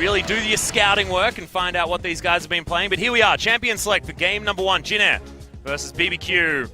really do your scouting work and find out what these guys have been playing. But here we are, champion select for game number 1, Jin Air versus BBQ.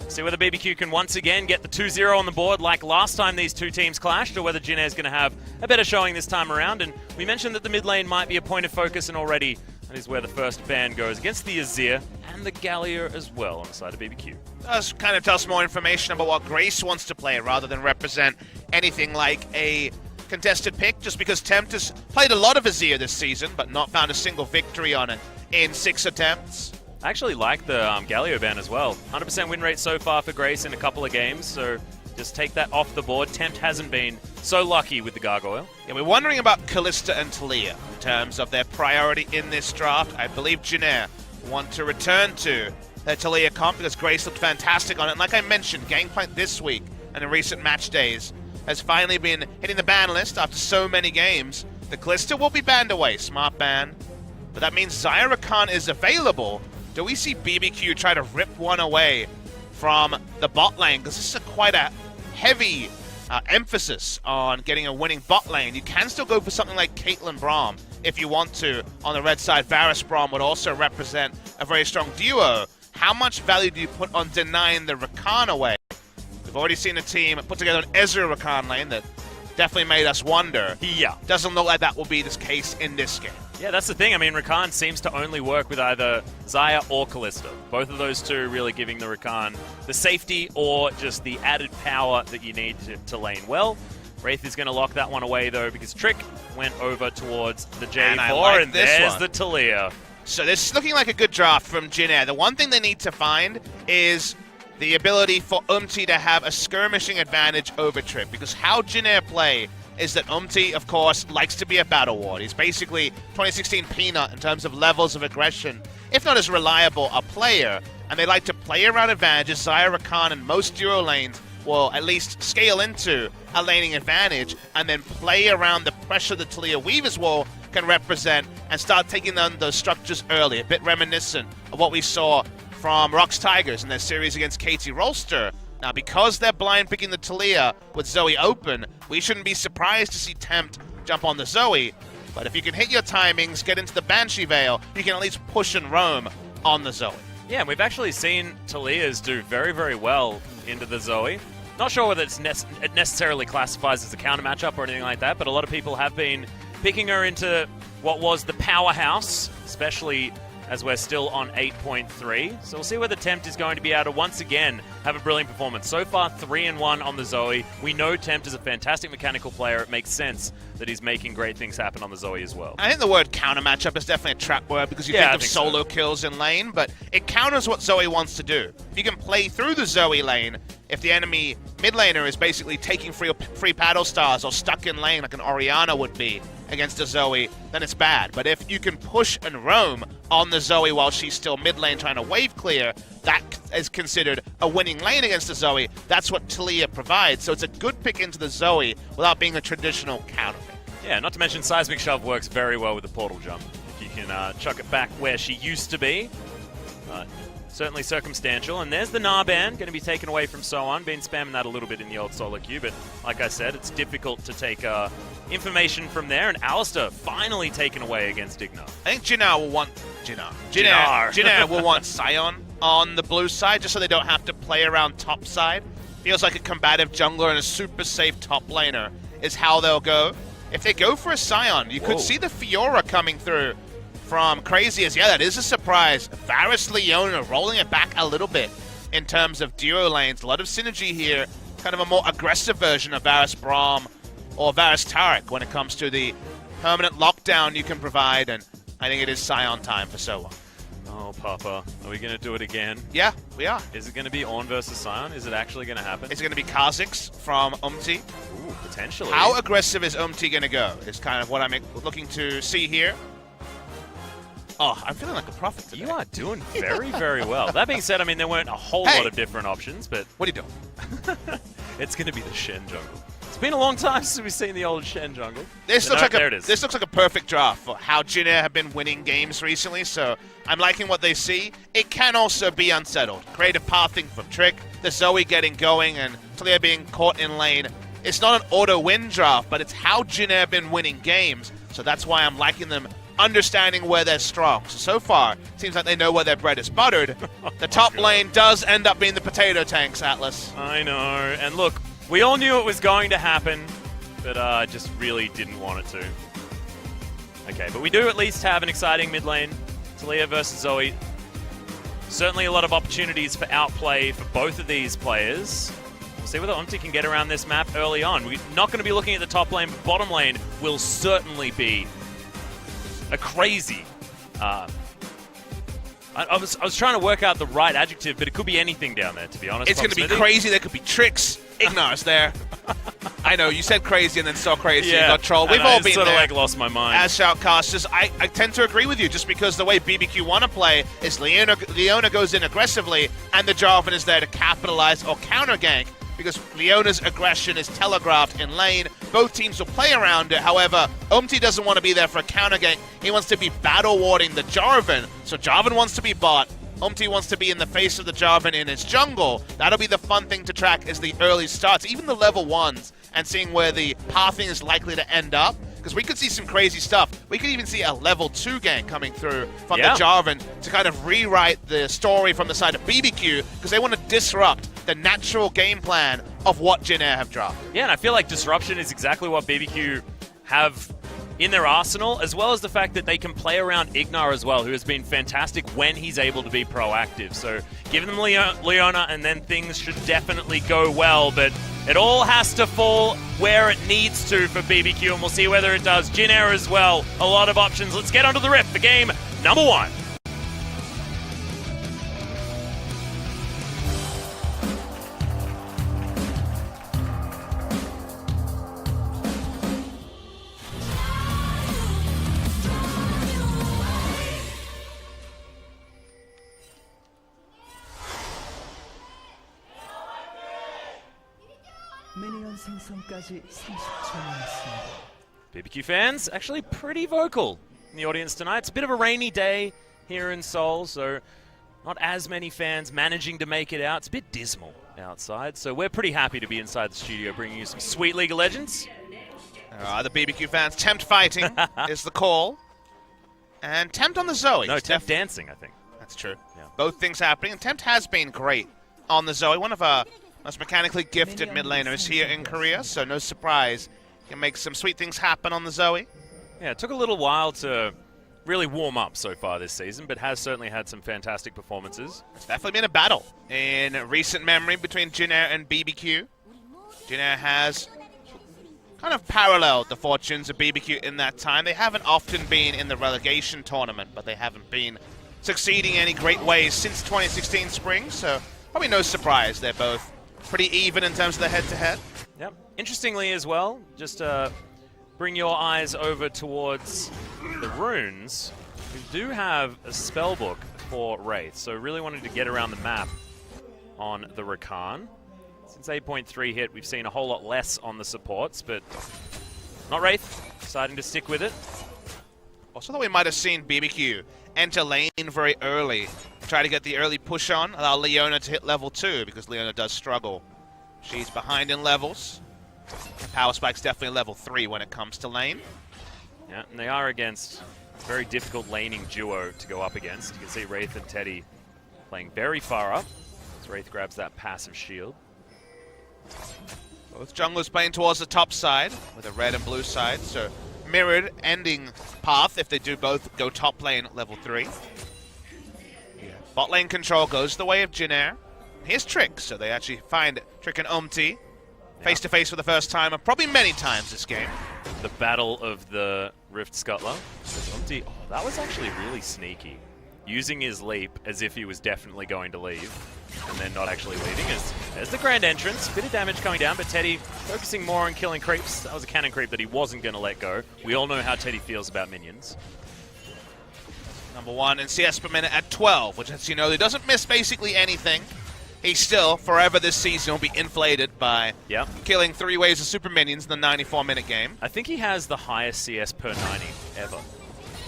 See whether BBQ can once again get the 2-0 on the board like last time these two teams clashed, or whether Jin Air is going to have a better showing this time around. And we mentioned that the mid lane might be a point of focus, and already that is where the first ban goes against the Azir and the Galio as well on the side of BBQ. Does kind of tell us more information about what Grace wants to play rather than represent anything like a contested pick, just because Tempt has played a lot of Azir this season but not found a single victory on it in 6 attempts. I actually like the Galio ban as well. 100% win rate so far for Grace in a couple of games, so just take that off the board. Tempt hasn't been so lucky with the Gargoyle. Yeah, we're wondering about Kalista and Taliyah in terms of their priority in this draft. I believe Jin Air want to return to their Taliyah comp because Grace looked fantastic on it. And like I mentioned, Gangplank this week and in recent match days has finally been hitting the ban list after so many games. The Kalista will be banned away, smart ban. But that means Zyra Khan is available. Do we see BBQ try to rip one away from the bot lane? Because this is quite a heavy emphasis on getting a winning bot lane. You can still go for something like Caitlyn Braum if you want to. On the red side, Varus Braum would also represent a very strong duo. How much value do you put on denying the Rakan away? We've already seen a team put together an Ezreal Rakan lane that definitely made us wonder. Yeah. Doesn't look like that will be the case in this game. Yeah, that's the thing. I mean, Rakan seems to only work with either Xayah or Kalista. Both of those two really giving the Rakan the safety or just the added power that you need to lane well. Wraith is going to lock that one away, though, because Trick went over towards the J4, and there's the Taliyah. So this is looking like a good draft from Jin Air. The one thing they need to find is the ability for to have a skirmishing advantage over Trick, because how Jin Air play is that of course, likes to be a battle ward. He's basically 2016 Peanut in terms of levels of aggression, if not as reliable a player, and they like to play around advantages. Zyra Khan in most duo lanes will at least scale into a laning advantage and then play around the pressure that Taliyah Weaver's wall can represent and start taking on those structures early, a bit reminiscent of what we saw from Rox Tigers in their series against KT Rolster. Now, because they're blind picking the Taliyah with Zoe open, we shouldn't be surprised to see Tempt jump on the Zoe. But if you can hit your timings, get into the Banshee Veil, you can at least push and roam on the Zoe. Yeah, and we've actually seen Taliyah's do very, very well into the Zoe. Not sure whether it necessarily classifies as a counter matchup or anything like that, but a lot of people have been picking her into what was the powerhouse, especially as we're still on 8.3. So we'll see whether Tempt is going to be able to once again have a brilliant performance. So far, 3-1 on the Zoe. We know Tempt is a fantastic mechanical player. It makes sense that he's making great things happen on the Zoe as well. I think the word counter matchup is definitely a trap word because you think of solo kills in lane, but it counters what Zoe wants to do. If you can play through the Zoe lane, if the enemy mid laner is basically taking free paddle stars or stuck in lane like an Orianna would be against a Zoe, then it's bad. But if you can push and roam on the Zoe while she's still mid lane trying to wave clear, that is considered a winning lane against the Zoe. That's what Taliyah provides. So it's a good pick into the Zoe without being a traditional counter pick. Yeah, not to mention Seismic Shove works very well with the portal jump. If you can chuck it back where she used to be. Certainly circumstantial. And there's the Narban, going to be taken away from Soan. Been spamming that a little bit in the old solo queue, but like I said, it's difficult to take information from there. And Alistair finally taken away against Ignar. I think Jin Air will want Jin Air will want Sion on the blue side, just so they don't have to play around top side. Feels like a combative jungler and a super safe top laner is how they'll go. If they go for a Sion, you could see the Fiora coming through from Crazy as, yeah, that is a surprise. Varus Leona rolling it back a little bit in terms of duo lanes. A lot of synergy here, kind of a more aggressive version of Varus Braum or Varus Tarek when it comes to the permanent lockdown you can provide, and I think it is Sion time for Soa. Oh, Papa, are we going to do it again? Yeah, we are. Is it going to be Ornn versus Sion? Is it actually going to happen? Is it going to be Kha'Zix from Ooh, potentially. How aggressive is going to go is kind of what I'm looking to see here. Oh, I'm feeling like a prophet today. You are doing very, very well. That being said, I mean, there weren't a whole lot of different options, but... What are you doing? It's going to be the Shen jungle. It's been a long time since we've seen the old Shen jungle. This looks like a perfect draft for how Jin Air have been winning games recently, so I'm liking what they see. It can also be unsettled. Creative pathing from Trick, the Zoe getting going, and Taliyah being caught in lane. It's not an auto-win draft, but it's how Jin Air have been winning games. So that's why I'm liking them understanding where they're strong. So far, it seems like they know where their bread is buttered. The top lane does end up being the potato tanks, Atlas. I know. And look, we all knew it was going to happen, but just really didn't want it to. Okay, but we do at least have an exciting mid lane. Taliyah versus Zoe. Certainly a lot of opportunities for outplay for both of these players. We'll see whether Umti can get around this map early on. We're not going to be looking at the top lane, but bottom lane will certainly be a crazy... I was trying to work out the right adjective, but it could be anything down there, to be honest. It's going to be crazy. There could be tricks. Ignar's there. I know, you said crazy and then saw crazy and got trolled. We've all been sort there. of like lost my mind. As shoutcasters, I tend to agree with you just because the way BBQ want to play is Leona goes in aggressively and the Jarvan is there to capitalize or counter gank because Leona's aggression is telegraphed in lane. Both teams will play around it. However, Umti doesn't want to be there for a counter gank. He wants to be battle warding the Jarvan. So Jarvan wants to be bot. Umti wants to be in the face of the Jarvan in his jungle. That'll be the fun thing to track as the early starts, even the level 1s, and seeing where the pathing is likely to end up. Because we could see some crazy stuff. We could even see a level 2 gank coming through from the Jarvan to kind of rewrite the story from the side of BBQ because they want to disrupt the natural game plan of what Jin Air have dropped. Yeah, and I feel like disruption is exactly what BBQ have in their arsenal, as well as the fact that they can play around Ignar as well, who has been fantastic when he's able to be proactive. So give them Leona, and then things should definitely go well, but it all has to fall where it needs to for BBQ, and we'll see whether it does. Jin Air as well, a lot of options. Let's get onto the rift for game number 1. BBQ fans actually pretty vocal in the audience tonight. It's a bit of a rainy day here in Seoul, so not as many fans managing to make it out. It's a bit dismal outside, so we're pretty happy to be inside the studio bringing you some sweet League of Legends. The BBQ fans, Tempt fighting is the call. And Tempt on the Zoe. No, Tempt dancing, I think. That's true. Yeah. Both things happening. And Tempt has been great on the Zoe. One of our most mechanically gifted mid laners here in Korea, so no surprise. Can make some sweet things happen on the Zoe. Yeah, it took a little while to really warm up so far this season, but has certainly had some fantastic performances. It's definitely been a battle in recent memory between Jin Air and BBQ. Jin Air has kind of paralleled the fortunes of BBQ in that time. They haven't often been in the relegation tournament, but they haven't been succeeding in any great ways since 2016 spring, so probably no surprise. They're both pretty even in terms of the head-to-head. Yep. Interestingly as well, just bring your eyes over towards the runes. We do have a spell book for Wraith, so really wanted to get around the map on the Rakan. Since 8.3 hit, we've seen a whole lot less on the supports, but not Wraith. Deciding to stick with it. Also thought we might have seen BBQ enter lane very early. Try to get the early push on, allow Leona to hit level 2, because Leona does struggle. She's behind in levels. Power Spike's definitely level 3 when it comes to lane. Yeah, and they are against a very difficult laning duo to go up against. You can see Wraith and Teddy playing very far up, as Wraith grabs that passive shield. Both junglers playing towards the top side, with a red and blue side, so mirrored ending path if they do both go top lane at level 3. Yeah. Bot lane control goes the way of Jin Air. Here's Trick, so they actually find Trick and Umti face-to-face for the first time, and probably many times this game. The battle of the Rift Scuttler. Umti, oh, that was actually really sneaky. Using his leap as if he was definitely going to leave, and then not actually leaving. There's the grand entrance. Bit of damage coming down, but Teddy focusing more on killing creeps. That was a cannon creep that he wasn't going to let go. We all know how Teddy feels about minions. Number 1 in CS per minute at 12, which, as you know, he doesn't miss basically anything. He still, forever this season, will be inflated by killing 3 waves of super minions in the 94-minute game. I think he has the highest CS per 90 ever.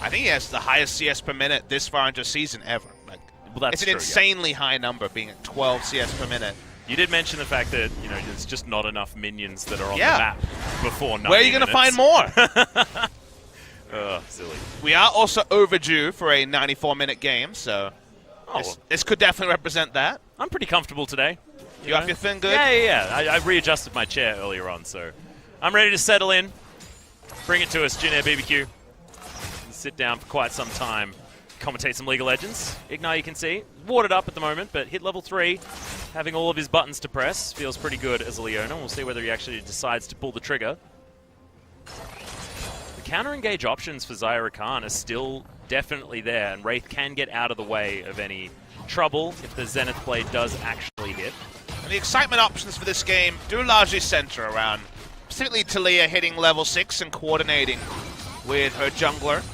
I think he has the highest CS per minute this far into a season ever. Like, well, that's it's an insanely high number, being at 12 CS per minute. You did mention the fact that, you know, there's just not enough minions that are on the map before 90 Where are you going to find more? We are also overdue for a 94-minute game, so this could definitely represent that. I'm pretty comfortable today. You got your thing good? Yeah. I readjusted my chair earlier on, so I'm ready to settle in. Bring it to us, Jin Air BBQ. Sit down for quite some time. Commentate some League of Legends. Ignite, you can see, watered up at the moment, but hit level 3, having all of his buttons to press. Feels pretty good as a Leona. We'll see whether he actually decides to pull the trigger. The counter-engage options for Zyra Khan are still definitely there, and Wraith can get out of the way of any trouble if the Zenith Blade does actually hit. And the excitement options for this game do largely center around specifically Talia hitting level 6 and coordinating with her jungler.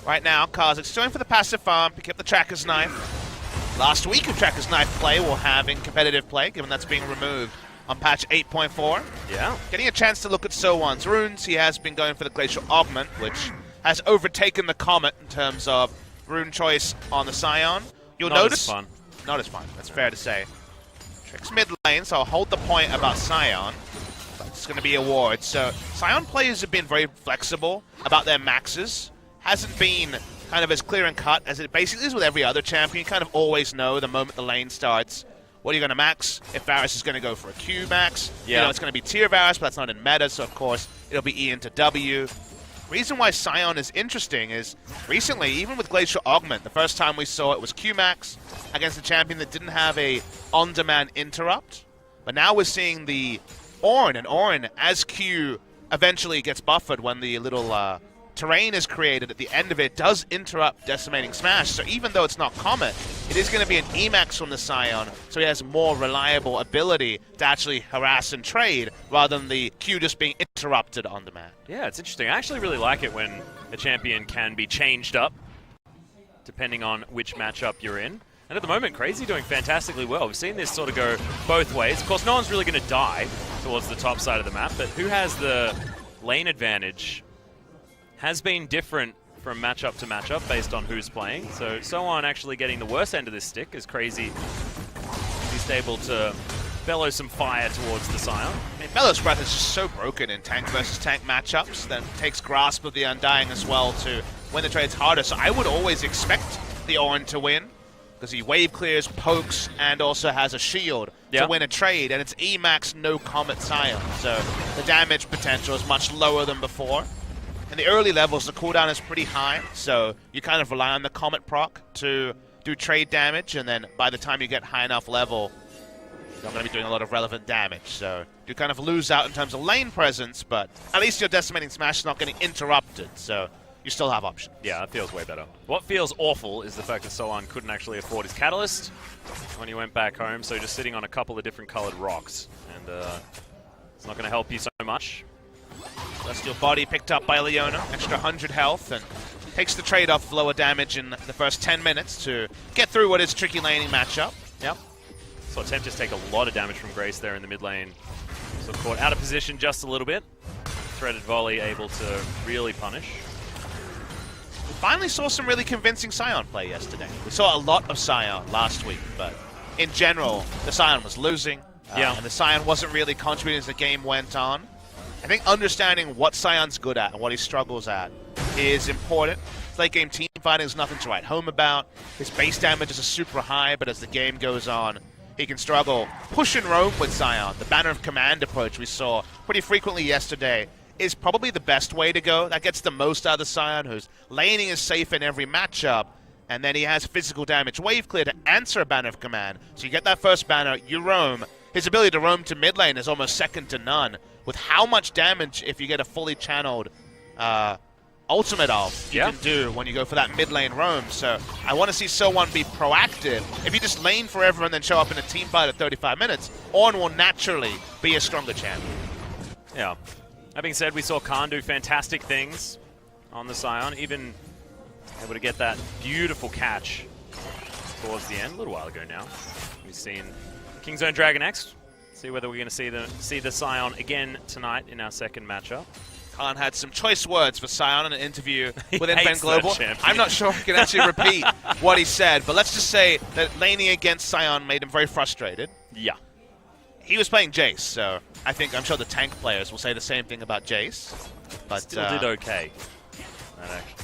Right now, Kha'Zix's going for the passive farm, pick up the Tracker's Knife. Last week of Tracker's Knife play will have in competitive play, given that's being removed on patch 8.4. Yeah. Getting a chance to look at So1's runes, he has been going for the Glacial Augment, which has overtaken the Comet in terms of rune choice on the Scion. You'll notice... Not as fun. Not as fun, that's fair to say. Trick's mid lane, so I'll hold the point about Scion. But it's going to be a ward. So Scion players have been very flexible about their maxes. Hasn't been kind of as clear and cut as it basically is with every other champion. You kind of always know the moment the lane starts what are you going to max. If Varus is going to go for a Q max, you know it's going to be tier Varus, but that's not in meta, so of course it'll be E into W. Reason why Scion is interesting is recently, even with Glacial Augment, the first time we saw it was Q max against a champion that didn't have a on-demand interrupt. But now we're seeing the Ornn, and Ornn, as Q eventually gets buffered when the little terrain is created at the end of it, does interrupt Decimating Smash. So even though it's not Comet, it is going to be an Emax from the Scion, so he has more reliable ability to actually harass and trade, rather than the Q just being interrupted on demand. Yeah, it's interesting. I actually really like it when a champion can be changed up, depending on which matchup you're in. And at the moment, Crazy doing fantastically well. We've seen this sort of go both ways. Of course, no one's really going to die towards the top side of the map, but who has the lane advantage has been different from matchup to matchup based on who's playing. So on actually getting the worst end of this stick is Crazy. He's able to bellow some fire towards the Scion. I mean, Bellow's Breath is just so broken in tank versus tank matchups that takes Grasp of the Undying as well to win the trades harder. So I would always expect the Ornn to win, because he wave clears, pokes, and also has a shield to win a trade, and it's Emax, no Comet Scion. So the damage potential is much lower than before. In the early levels, the cooldown is pretty high, so you kind of rely on the Comet proc to do trade damage, and then by the time you get high enough level, you're going to be doing a lot of relevant damage. So you kind of lose out in terms of lane presence, but at least your Decimating Smash is not getting interrupted, so you still have options. Yeah, that feels way better. What feels awful is the fact that So1 couldn't actually afford his Catalyst when he went back home, so just sitting on a couple of different colored rocks, and it's not going to help you so much. Celestial Body picked up by Leona, extra 100 health, and takes the trade-off of lower damage in the first 10 minutes to get through what is a tricky laning matchup. Yep. So Tempest take a lot of damage from Grace there in the mid lane. So caught out of position just a little bit. Threaded volley able to really punish. We finally saw some really convincing Scion play yesterday. We saw a lot of Scion last week, but in general, the Scion was losing. And the Scion wasn't really contributing as the game went on. I think understanding what Scion's good at and what he struggles at is important. Late game team fighting is nothing to write home about. His base damage is super high, but as the game goes on, he can struggle. Push and roam with Scion, the Banner of Command approach we saw pretty frequently yesterday, is probably the best way to go. That gets the most out of the Scion, whose laning is safe in every matchup, and then he has physical damage wave clear to answer a Banner of Command. So you get that first banner, you roam. His ability to roam to mid lane is almost second to none, with how much damage if you get a fully channeled ultimate off you can do when you go for that mid lane roam. So I want to see So1 be proactive. If you just lane forever and then show up in a team fight at 35 minutes, Ornn will naturally be a stronger champion. Yeah. That being said, we saw Khan do fantastic things on the Scion, even able to get that beautiful catch towards the end, a little while ago now. We've seen King's Own Dragon X. See whether we're going to see the Scion again tonight in our second matchup. Khan had some choice words for Scion in an interview with Invent Global. I'm not sure I can actually repeat what he said, but let's just say that laning against Scion made him very frustrated. Yeah. He was playing Jace, so I'm sure the tank players will say the same thing about Jace. But still did okay.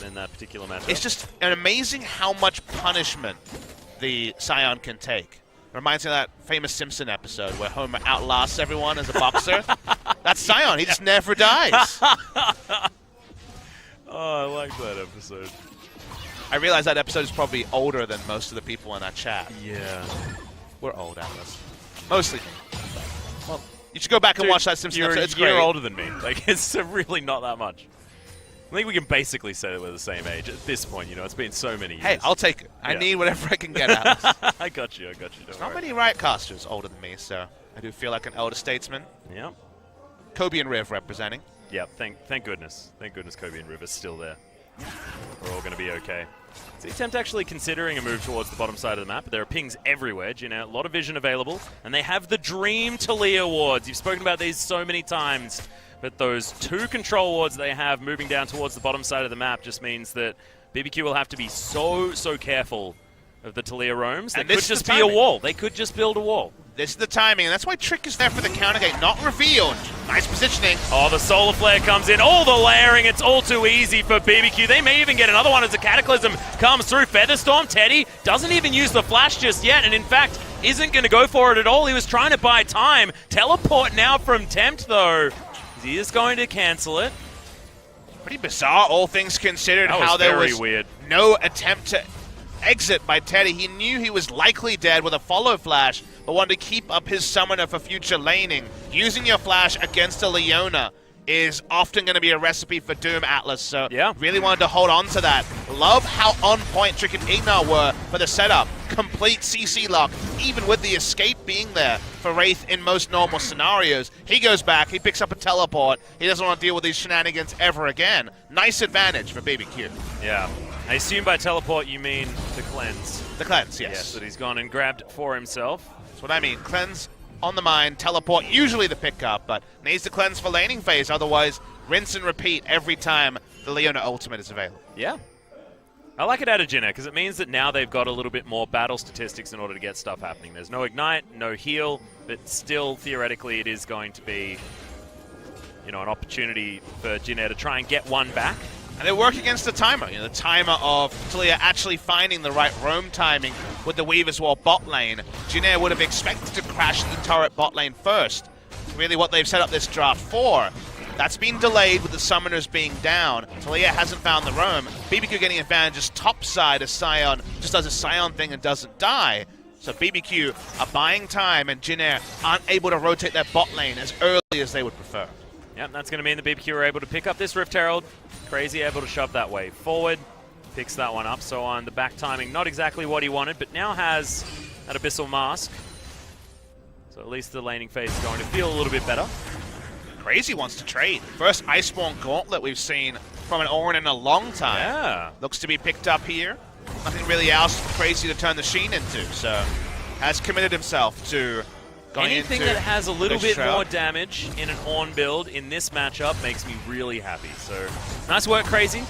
in that particular matchup. It's just an amazing how much punishment the Sion can take. Reminds me of that famous Simpson episode where Homer outlasts everyone as a boxer. That's Sion. He just never dies. Oh, I like that episode. I realize that episode is probably older than most of the people in that chat. Yeah. We're old, Atlas. Mostly me. Well, you should go back and watch that Simpson episode. It's You're a year great. older than me. Like, it's really not that much. I think we can basically say that we're the same age at this point. You know, it's been so many years. Hey, I'll take it. I Yeah. need whatever I can get out. I got you. Don't There's worry. not many Riotcasters older than me, so I do feel like an elder statesman. Yeah. Kobe and Riv representing. Yeah. Thank goodness. Thank goodness Kobe and River's still there. We're all going to be okay. So Tempt actually considering a move towards the bottom side of the map, but there are pings everywhere. You know, a lot of vision available, and they have the Dream Talia wards. You've spoken about these so many times, but those 2 control wards they have moving down towards the bottom side of the map just means that BBQ will have to be so careful of the Talia roams. They could just be a wall. They could just build a wall. This is the timing, and that's why Trick is there for the counter gate, not revealed. Nice positioning. Oh, the Solar Flare comes in. All the layering. It's all too easy for BBQ. They may even get another one as the Cataclysm comes through. Featherstorm, Teddy doesn't even use the flash just yet, and in fact, isn't going to go for it at all. He was trying to buy time. Teleport now from Tempt, though. He is going to cancel it. Pretty bizarre, all things considered, That was how there very was weird. no attempt to exit by Teddy. He knew he was likely dead with a follow flash, but wanted to keep up his summoner for future laning. Using your flash against a Leona is often going to be a recipe for doom, Atlas, so Yeah. really wanted to hold on to that. Love how on point Trick and Ignar were for the setup. Complete CC lock, even with the escape being there for Wraith in most normal scenarios. He goes back, he picks up a teleport, he doesn't want to deal with these shenanigans ever again. Nice advantage for BBQ. Yeah. I assume by teleport you mean the cleanse. The cleanse, yes. Yes, that he's gone and grabbed for himself. That's what I mean. Cleanse on the mind, teleport, usually the pickup, but needs to cleanse for laning phase, otherwise rinse and repeat every time the Leona ultimate is available. Yeah. I like it out of Jin Air because it means that now they've got a little bit more battle statistics in order to get stuff happening. There's no ignite, no heal, but still theoretically it is going to be, you know, an opportunity for Jin Air to try and get one back. And they work against the timer. You know, the timer of Talia actually finding the right roam timing with the Weaver's Wall bot lane. Jin Air would have expected to crash the turret bot lane first. Really what they've set up this draft for. That's been delayed with the summoners being down. Talia hasn't found the roam. BBQ getting advantages topside as Sion just does a Sion thing and doesn't die. So BBQ are buying time and Jin Air aren't able to rotate their bot lane as early as they would prefer. Yep, that's going to mean the BBQ are able to pick up this Rift Herald. Crazy able to shove that way forward. Picks that one up. So on the back timing, not exactly what he wanted, but now has that Abyssal Mask. So at least the laning phase is going to feel a little bit better. Crazy wants to trade. First Iceborne Gauntlet we've seen from an Orin in a long time. Yeah. Looks to be picked up here. Nothing really else for Crazy to turn the Sheen into, so has committed himself to going Anything into that has a little this bit shroud. more damage in an Ornn build in this matchup makes me really happy. So nice work, Crazy.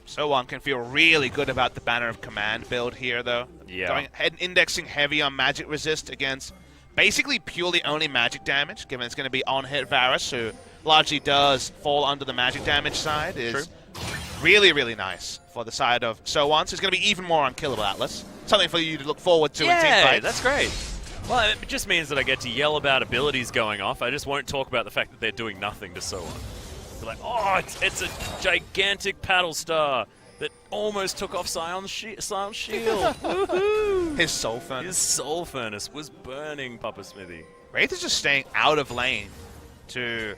So one can feel really good about the Banner of Command build here, though. Yeah. Going indexing heavy on magic resist against basically purely only magic damage, given it's going to be on hit Varus, who largely does fall under the magic damage side, is really, really nice for the side of So On. So it's going to be even more unkillable, Atlas. Something for you to look forward to in team fights. That's great. Well, it just means that I get to yell about abilities going off. I just won't talk about the fact that they're doing nothing to So On. They're like, oh, it's a gigantic paddle star that almost took off Sion's shield. Woohoo! His Soul Furnace. His Soul Furnace was burning Papa Smithy. Wraith is just staying out of lane to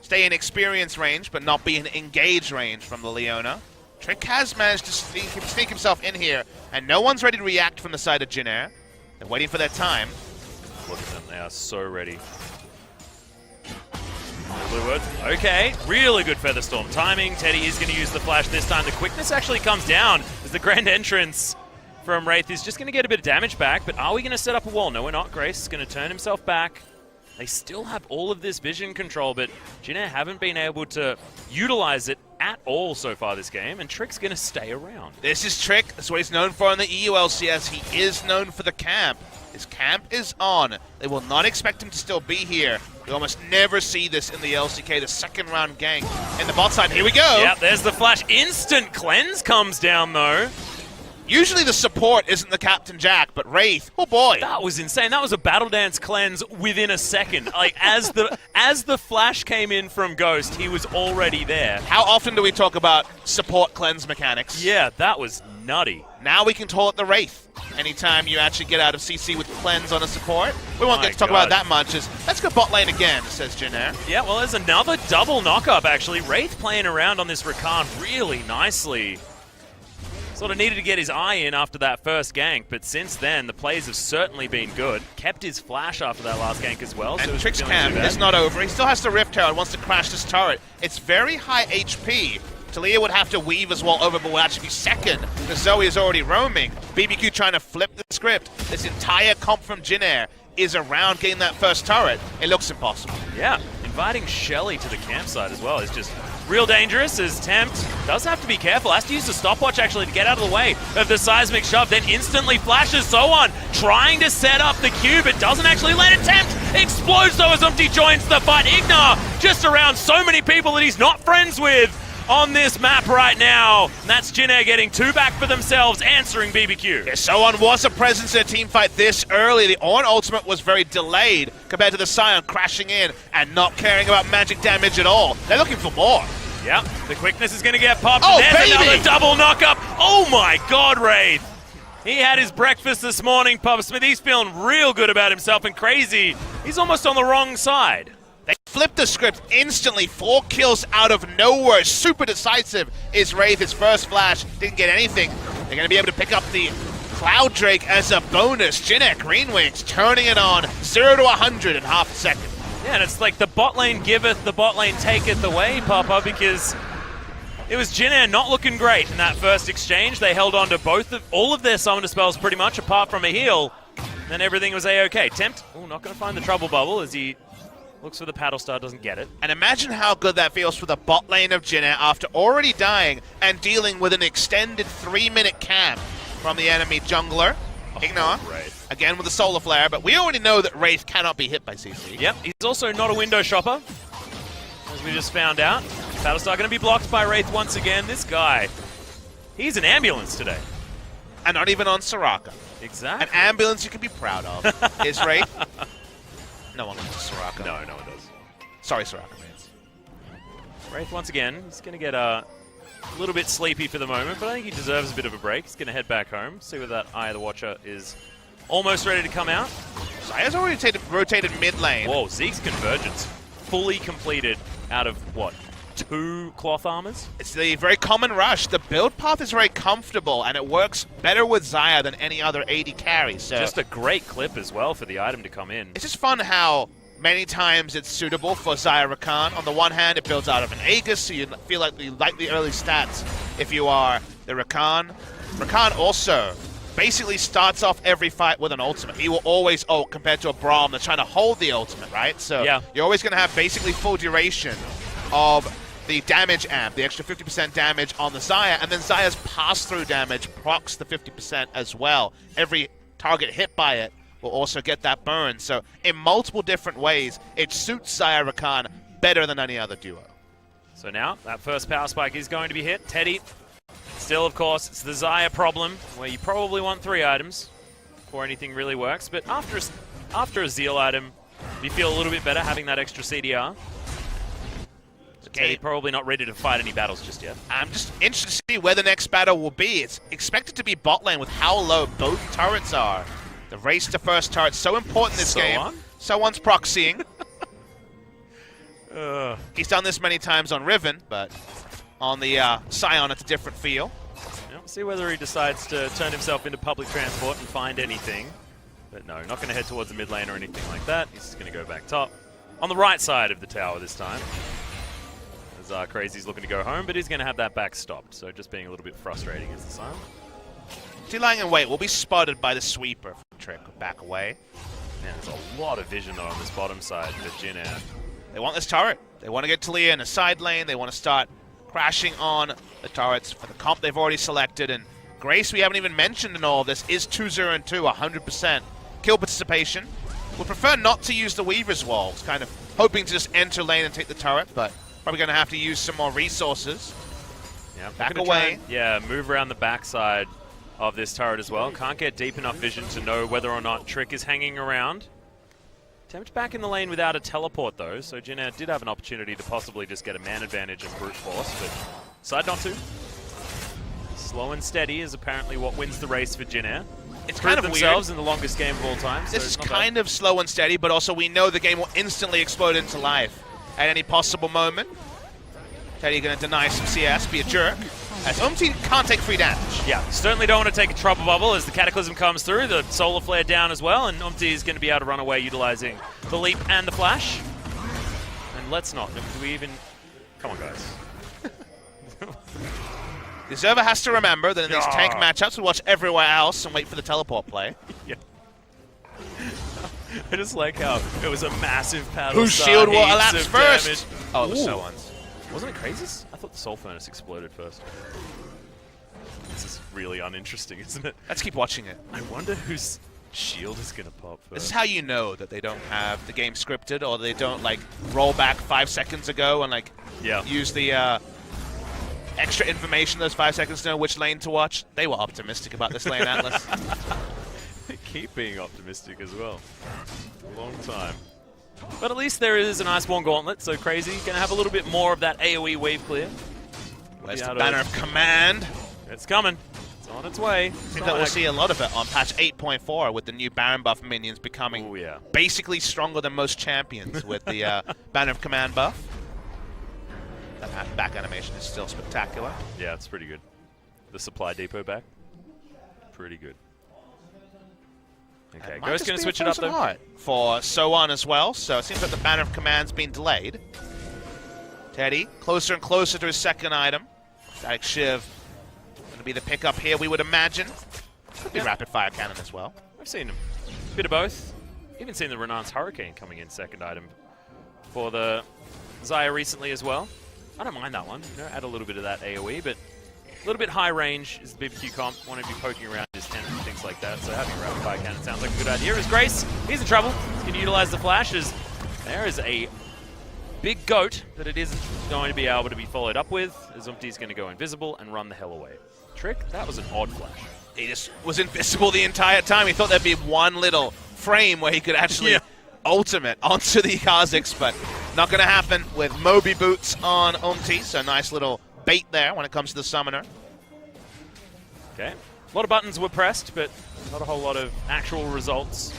stay in experience range, but not be in engage range from the Leona. Trick has managed to sneak himself in here, and no one's ready to react from the side of Jin Air. They're waiting for their time. Look at them, they are so ready. Blue Woods, okay, really good Featherstorm timing. Teddy is going to use the flash this time. The quickness actually comes down as the grand entrance from Wraith is just going to get a bit of damage back, but are we going to set up a wall? No, we're not. Grace is going to turn himself back. They still have all of this vision control, but Jin Air haven't been able to utilize it at all so far this game, and Trick's going to stay around. This is Trick. That's what he's known for in the EU LCS. He is known for the camp. His camp is on. They will not expect him to still be here. We almost never see this in the LCK, the second round gank in the bot side. Here we go. Yep, there's the flash. Instant cleanse comes down, though. Usually the support isn't the Captain Jack, but Wraith, oh boy. That was insane. That was a Battle Dance cleanse within a second. Like, as the flash came in from Ghost, he was already there. How often do we talk about support cleanse mechanics? Yeah, that was nutty. Now we can call it the Wraith. Anytime you actually get out of CC with cleanse on a support. We won't get to talk about that much. Let's go bot lane again, says Jin Air. Yeah, well, there's another double knock-up, actually. Wraith playing around on this Rakan really nicely. Sort of needed to get his eye in after that first gank, but since then, the plays have certainly been good. Kept his flash after that last gank as well. And so Trick's camp is not over. He still has to Rift Herald, wants to crash this turret. It's very high HP. Talia would have to weave as well over, but will actually be second. The Zoe is already roaming. BBQ trying to flip the script. This entire comp from Jin Air is around getting that first turret. It looks impossible. Yeah, inviting Shelly to the campsite as well is just real dangerous, as Tempt does have to be careful. Has to use the stopwatch actually to get out of the way of the seismic shove, then instantly flashes so on, trying to set up the cube. It doesn't actually let it. Tempt explodes though as Umti joins the fight. Ignar just around so many people that he's not friends with on this map right now. And that's Jin Air getting two back for themselves, answering BBQ. Yeah, Soan was a presence in a team fight this early. The Ornn ultimate was very delayed compared to the Sion crashing in and not caring about magic damage at all. They're looking for more. Yep, the quickness is going to get popped. Oh, and there's baby! another double knock-up. Oh my god, Wraith. He had his breakfast this morning, Papa Smith. He's feeling real good about himself, and crazy, he's almost on the wrong side. They flipped the script instantly. 4 kills out of nowhere. Super decisive is Wraith. His first flash didn't get anything. They're going to be able to pick up the Cloud Drake as a bonus. Jin Air GreenWings turning it on 0 to 100 in half a second. Yeah, and it's like the bot lane giveth, the bot lane taketh away, Papa, because it was Jin Air not looking great in that first exchange. They held on to all of their summoner spells pretty much, apart from a heal. Then everything was A-OK. Tempt, not going to find the trouble bubble as he looks for the paddle star, doesn't get it. And imagine how good that feels for the bot lane of Jin Air after already dying and dealing with an extended 3-minute camp from the enemy jungler. Ignar, again with the solar flare, but we already know that Wraith cannot be hit by CC. Yep, he's also not a window shopper, as we just found out. Battlestar going to be blocked by Wraith once again. This guy, he's an ambulance today. And not even on Soraka. Exactly. An ambulance you can be proud of is Wraith. No one wants Soraka. No, no one does. Sorry, Soraka fans. Wraith once again, he's going to get a little bit sleepy for the moment, but I think he deserves a bit of a break. He's going to head back home, see where that Eye of the Watcher is almost ready to come out. Zaya's already rotated mid lane. Whoa, Zeke's convergence fully completed out of, what, 2 cloth armors? It's the very common rush. The build path is very comfortable, and it works better with Xayah than any other AD carry. So just a great clip as well for the item to come in. It's just fun how many times it's suitable for Xayah Rakan. On the one hand, it builds out of an Aegis, so you feel like you like the early stats if you are the Rakan. Rakan also basically starts off every fight with an ultimate. He will always ult compared to a Braum that's trying to hold the ultimate, right? So yeah, you're always going to have basically full duration of the damage amp, the extra 50% damage on the Xayah, and then Xayah's pass-through damage procs the 50% as well. Every target hit by it will also get that burn. So in multiple different ways, it suits Xayah Rakan better than any other duo. So now, that first power spike is going to be hit. Teddy, still, of course, it's the Xayah problem, where you probably want 3 items before anything really works. But after a Zeal item, you feel a little bit better having that extra CDR. Teddy probably not ready to fight any battles just yet. I'm just interested to see where the next battle will be. It's expected to be bot lane with how low both turrets are. The race to first turret, so important in this game. Someone's proxying. He's done this many times on Riven, but on the Sion, it's a different feel. Yeah, we'll see whether he decides to turn himself into public transport and find anything. But no, not going to head towards the mid lane or anything like that. He's just going to go back top. On the right side of the tower this time. As Crazy's looking to go home, but he's going to have that back stopped. So just being a little bit frustrating is the Sion. Is he lying in wait? Will be spotted by the sweeper from Trick. Back away. Man, there's a lot of vision though on this bottom side for Jin Air. They want this turret. They want to get Talia in a side lane. They want to start crashing on the turrets for the comp they've already selected. And Grace, we haven't even mentioned in all of this, is 2-0-2, 100%. kill participation. Would prefer not to use the Weaver's Wall. It's kind of hoping to just enter lane and take the turret, but probably going to have to use some more resources. Yeah, back away. Move around the backside of this turret as well. Can't get deep enough vision to know whether or not Trick is hanging around. Tempt back in the lane without a teleport though, so Jin Air did have an opportunity to possibly just get a man advantage and brute force, but decide not to. Slow and steady is apparently what wins the race for Jin Air. It's kind of themselves weird. In the longest game of all time. This is kind of slow and steady, but also we know the game will instantly explode into life at any possible moment. Teddy going to deny some CS, be a jerk, as can't take free damage. Yeah, certainly don't want to take a trouble bubble as the Cataclysm comes through, the Solar Flare down as well, and is going to be able to run away utilizing the leap and the flash. And let's not, do we even... Come on, guys. The observer has to remember that in these tank matchups, we watch everywhere else and wait for the teleport play. Yeah. I just like how it was a massive paddle. Whose shield will elapse first? Damage. Oh, it was Soan's. Wasn't it Crazy's? I thought the Soul Furnace exploded first. This is really uninteresting, isn't it? Let's keep watching it. I wonder whose shield is going to pop first. This is how you know that they don't have the game scripted, or they don't like roll back 5 seconds ago and like use the extra information those 5 seconds to know which lane to watch. They were optimistic about this lane, Atlas. They keep being optimistic as well. A long time. But at least there is an Iceborne Gauntlet, so Crazy going to have a little bit more of that AoE wave clear. Where's the Banner of Command? It's coming. It's on its way. I think that we'll see a lot of it on patch 8.4 with the new Baron buff minions becoming basically stronger than most champions with the Banner of Command buff. That back animation is still spectacular. Yeah, it's pretty good. The supply depot back. Pretty good. Okay, Ghost going to switch it up though. For Soan as well, so it seems like the Banner of Command's been delayed. Teddy, closer and closer to his second item. Static Shiv going to be the pickup here, we would imagine. Could be Rapid Fire Cannon as well. I've seen a bit of both. Even seen the Renan's Hurricane coming in second item for the Xayah recently as well. I don't mind that one. You know, add a little bit of that AoE, but a little bit high range is the BBQ comp. Want to be poking around his tent and things like that. So having a rapid fire cannon sounds like a good idea. As Grace, he's in trouble. He's going to utilize the flashes. There is a big goat that it isn't going to be able to be followed up with. As Umti's going to go invisible and run the hell away. Trick, that was an odd flash. He just was invisible the entire time. He thought there'd be one little frame where he could actually ultimate onto the Kha'Zix, but not going to happen with Moby Boots on Umti. So nice little bait there when it comes to the summoner. Okay. A lot of buttons were pressed, but not a whole lot of actual results.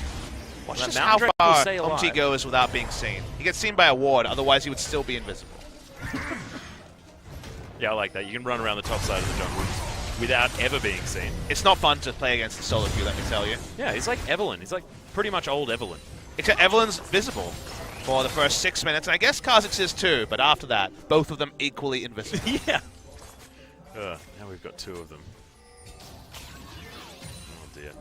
Watch just how far Umti goes without being seen. He gets seen by a ward, otherwise he would still be invisible. Yeah, I like that. You can run around the top side of the jungle without ever being seen. It's not fun to play against the solo queue, let me tell you. Yeah, he's like Evelyn. He's like pretty much old Evelyn. Except Evelyn's visible for the first 6 minutes, and I guess Kha'Zix is too, but after that, both of them equally invisible. Yeah. Now we've got two of them. Oh dear.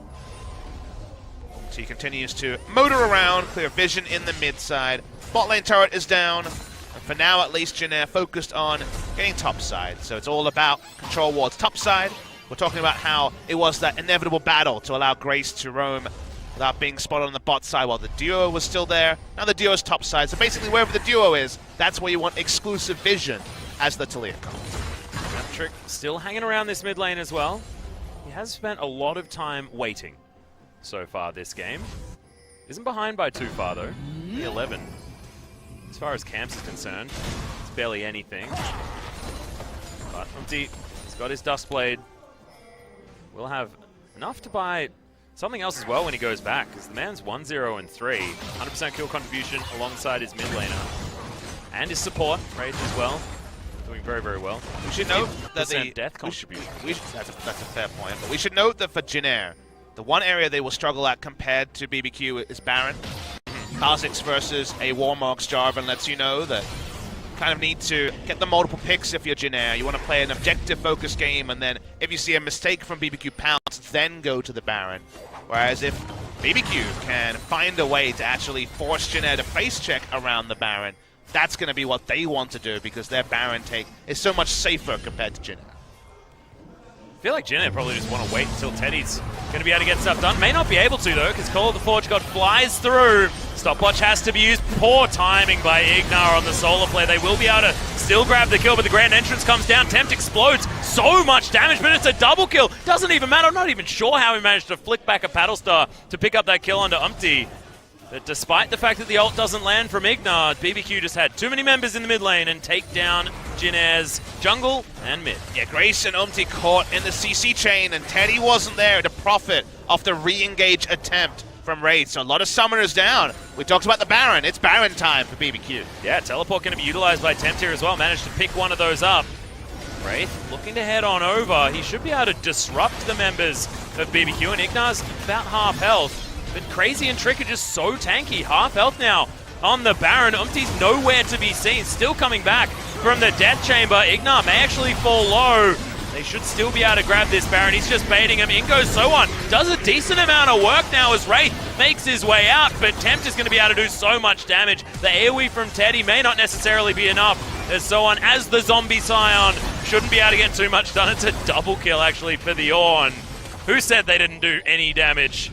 So he continues to motor around, clear vision in the mid side. Bot lane turret is down, and for now at least Jin Air focused on getting top side. So it's all about control wards top side. We're talking about how it was that inevitable battle to allow Grace to roam without being spotted on the bot side while the duo was still there. Now the duo's top side, so basically wherever the duo is, that's where you want exclusive vision as the Talia comes. Trick still hanging around this mid lane as well. He has spent a lot of time waiting so far this game. Isn't behind by too far though. The 11. As far as camps is concerned, it's barely anything. But Umti, he's got his Dustblade. We'll have enough to buy something else as well when he goes back, because the man's 1-0 and 3. 100% kill contribution alongside his mid laner. And his support, Wraith as well. Doing very, very well. We should note that the death contribution. That's a fair point. But we should note that for Jin Air, the one area they will struggle at compared to BBQ is Baron. Kha'Zix versus a Warmog's Jarvan lets you know that you kind of need to get the multiple picks if you're Jin Air. You want to play an objective-focused game, and then if you see a mistake from BBQ Pounce, then go to the Baron. Whereas if BBQ can find a way to actually force Jin Air to face check around the Baron, that's going to be what they want to do, because their Baron take is so much safer compared to Jin Air. I feel like Jin Air probably just want to wait until Teddy's going to be able to get stuff done. May not be able to, though, because Call of the Forge God flies through. Stopwatch has to be used. Poor timing by Ignar on the solo play. They will be able to still grab the kill, but the Grand Entrance comes down. Tempt explodes. So much damage, but it's a double kill. Doesn't even matter. I'm not even sure how he managed to flick back a Paddle Star to pick up that kill onto Umpty. But despite the fact that the ult doesn't land from Ignar, BBQ just had too many members in the mid lane and take down Jin Air's jungle and mid. Yeah, Grace and Umpty caught in the CC chain, and Teddy wasn't there to profit off the re-engage attempt from Wraith. So a lot of summoners down. We talked about the Baron. It's Baron time for BBQ. Yeah, teleport going to be utilized by Tempt here as well. Managed to pick one of those up. Wraith looking to head on over. He should be able to disrupt the members of BBQ, and Ignar's about half health. But Crazy and Trick are just so tanky. Half health now on the Baron. Umpty's nowhere to be seen. Still coming back from the Death Chamber. Ignar may actually fall low. They should still be able to grab this Baron. He's just baiting him. In goes So-On. Does a decent amount of work now as Wraith makes his way out. But Tempt is going to be able to do so much damage. The AoE from Teddy may not necessarily be enough. As So-On, as the Zombie Scion, shouldn't be able to get too much done. It's a double kill actually for the Ornn. Who said they didn't do any damage?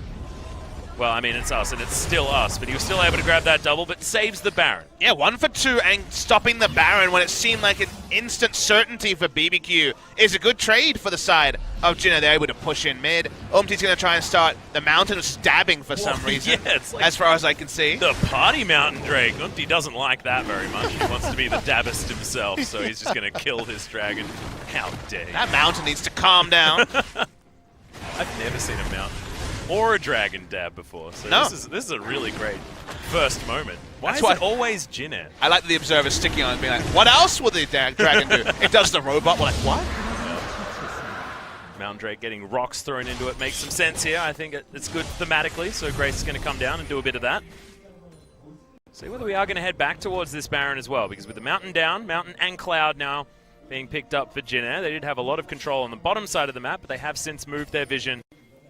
Well, I mean, it's us, and it's still us, but he was still able to grab that double, but saves the Baron. Yeah, 1 for 2, and stopping the Baron when it seemed like an instant certainty for BBQ is a good trade for the side of Jin Air. They're able to push in mid. Umpty's going to try and start the Mountain of Stabbing for some reason, yeah, it's like as far as I can see. The party Mountain Drake. Umpty doesn't like that very much. He wants to be the dabbist himself, so he's just going to kill this dragon. How dare you. That Mountain needs to calm down. I've never seen a Mountain or a dragon dab before, so no. This is a really great first moment. Why That's is why it always Jin Air? I like the observer sticking on and being like, what else will the dragon do? It does the robot. We're like, what? Mountain Drake getting rocks thrown into it makes some sense here. I think it's good thematically, so Grace is going to come down and do a bit of that. See whether we are going to head back towards this Baron as well, because with the Mountain down, Mountain and Cloud now being picked up for Jin Air, they did have a lot of control on the bottom side of the map, but they have since moved their vision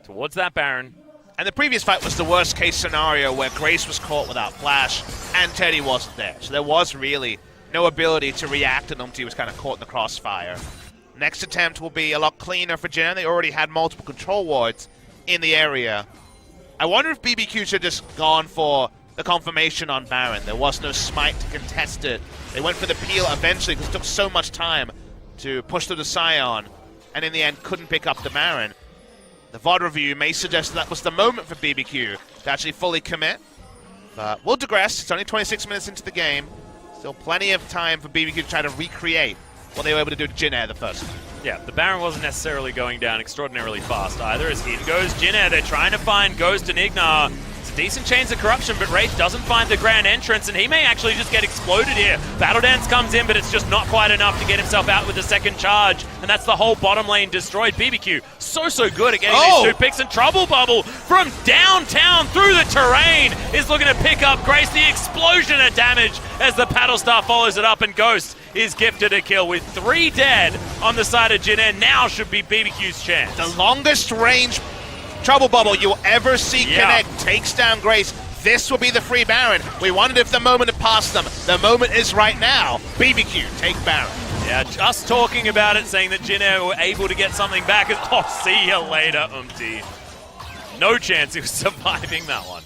towards that Baron. And the previous fight was the worst case scenario where Grace was caught without flash and Teddy wasn't there. So there was really no ability to react, and Umpty was kind of caught in the crossfire. Next attempt will be a lot cleaner for Jin. They already had multiple control wards in the area. I wonder if BBQ should have just gone for the confirmation on Baron. There was no smite to contest it. They went for the peel eventually because it took so much time to push through the Scion, and in the end couldn't pick up the Baron. The VOD review may suggest that was the moment for BBQ to actually fully commit. But we'll digress. It's only 26 minutes into the game. Still plenty of time for BBQ to try to recreate what they were able to do to Jin Air the first time. Yeah, the Baron wasn't necessarily going down extraordinarily fast either, as in goes Jin Air. They're trying to find Ghost and Ignar. It's a decent Chains of Corruption, but Wraith doesn't find the Grand Entrance, and he may actually just get exploded here. Battle Dance comes in, but it's just not quite enough to get himself out with the second charge, and that's the whole bottom lane destroyed. BBQ so good at getting these 2 picks, and Trouble Bubble from downtown through the terrain is looking to pick up Grace. The explosion of damage as the Paddle Star follows it up, and Ghost is gifted a kill with 3 dead on the side of Jin Air. Now should be BBQ's chance. The longest range Trouble Bubble you'll ever see connect takes down Grace. This will be the free Baron. We wondered if the moment had passed them. The moment is right now. BBQ take Baron. Yeah, just talking about it, saying that Jin Air were able to get something back. Oh, see you later, Umpty. No chance he was surviving that one.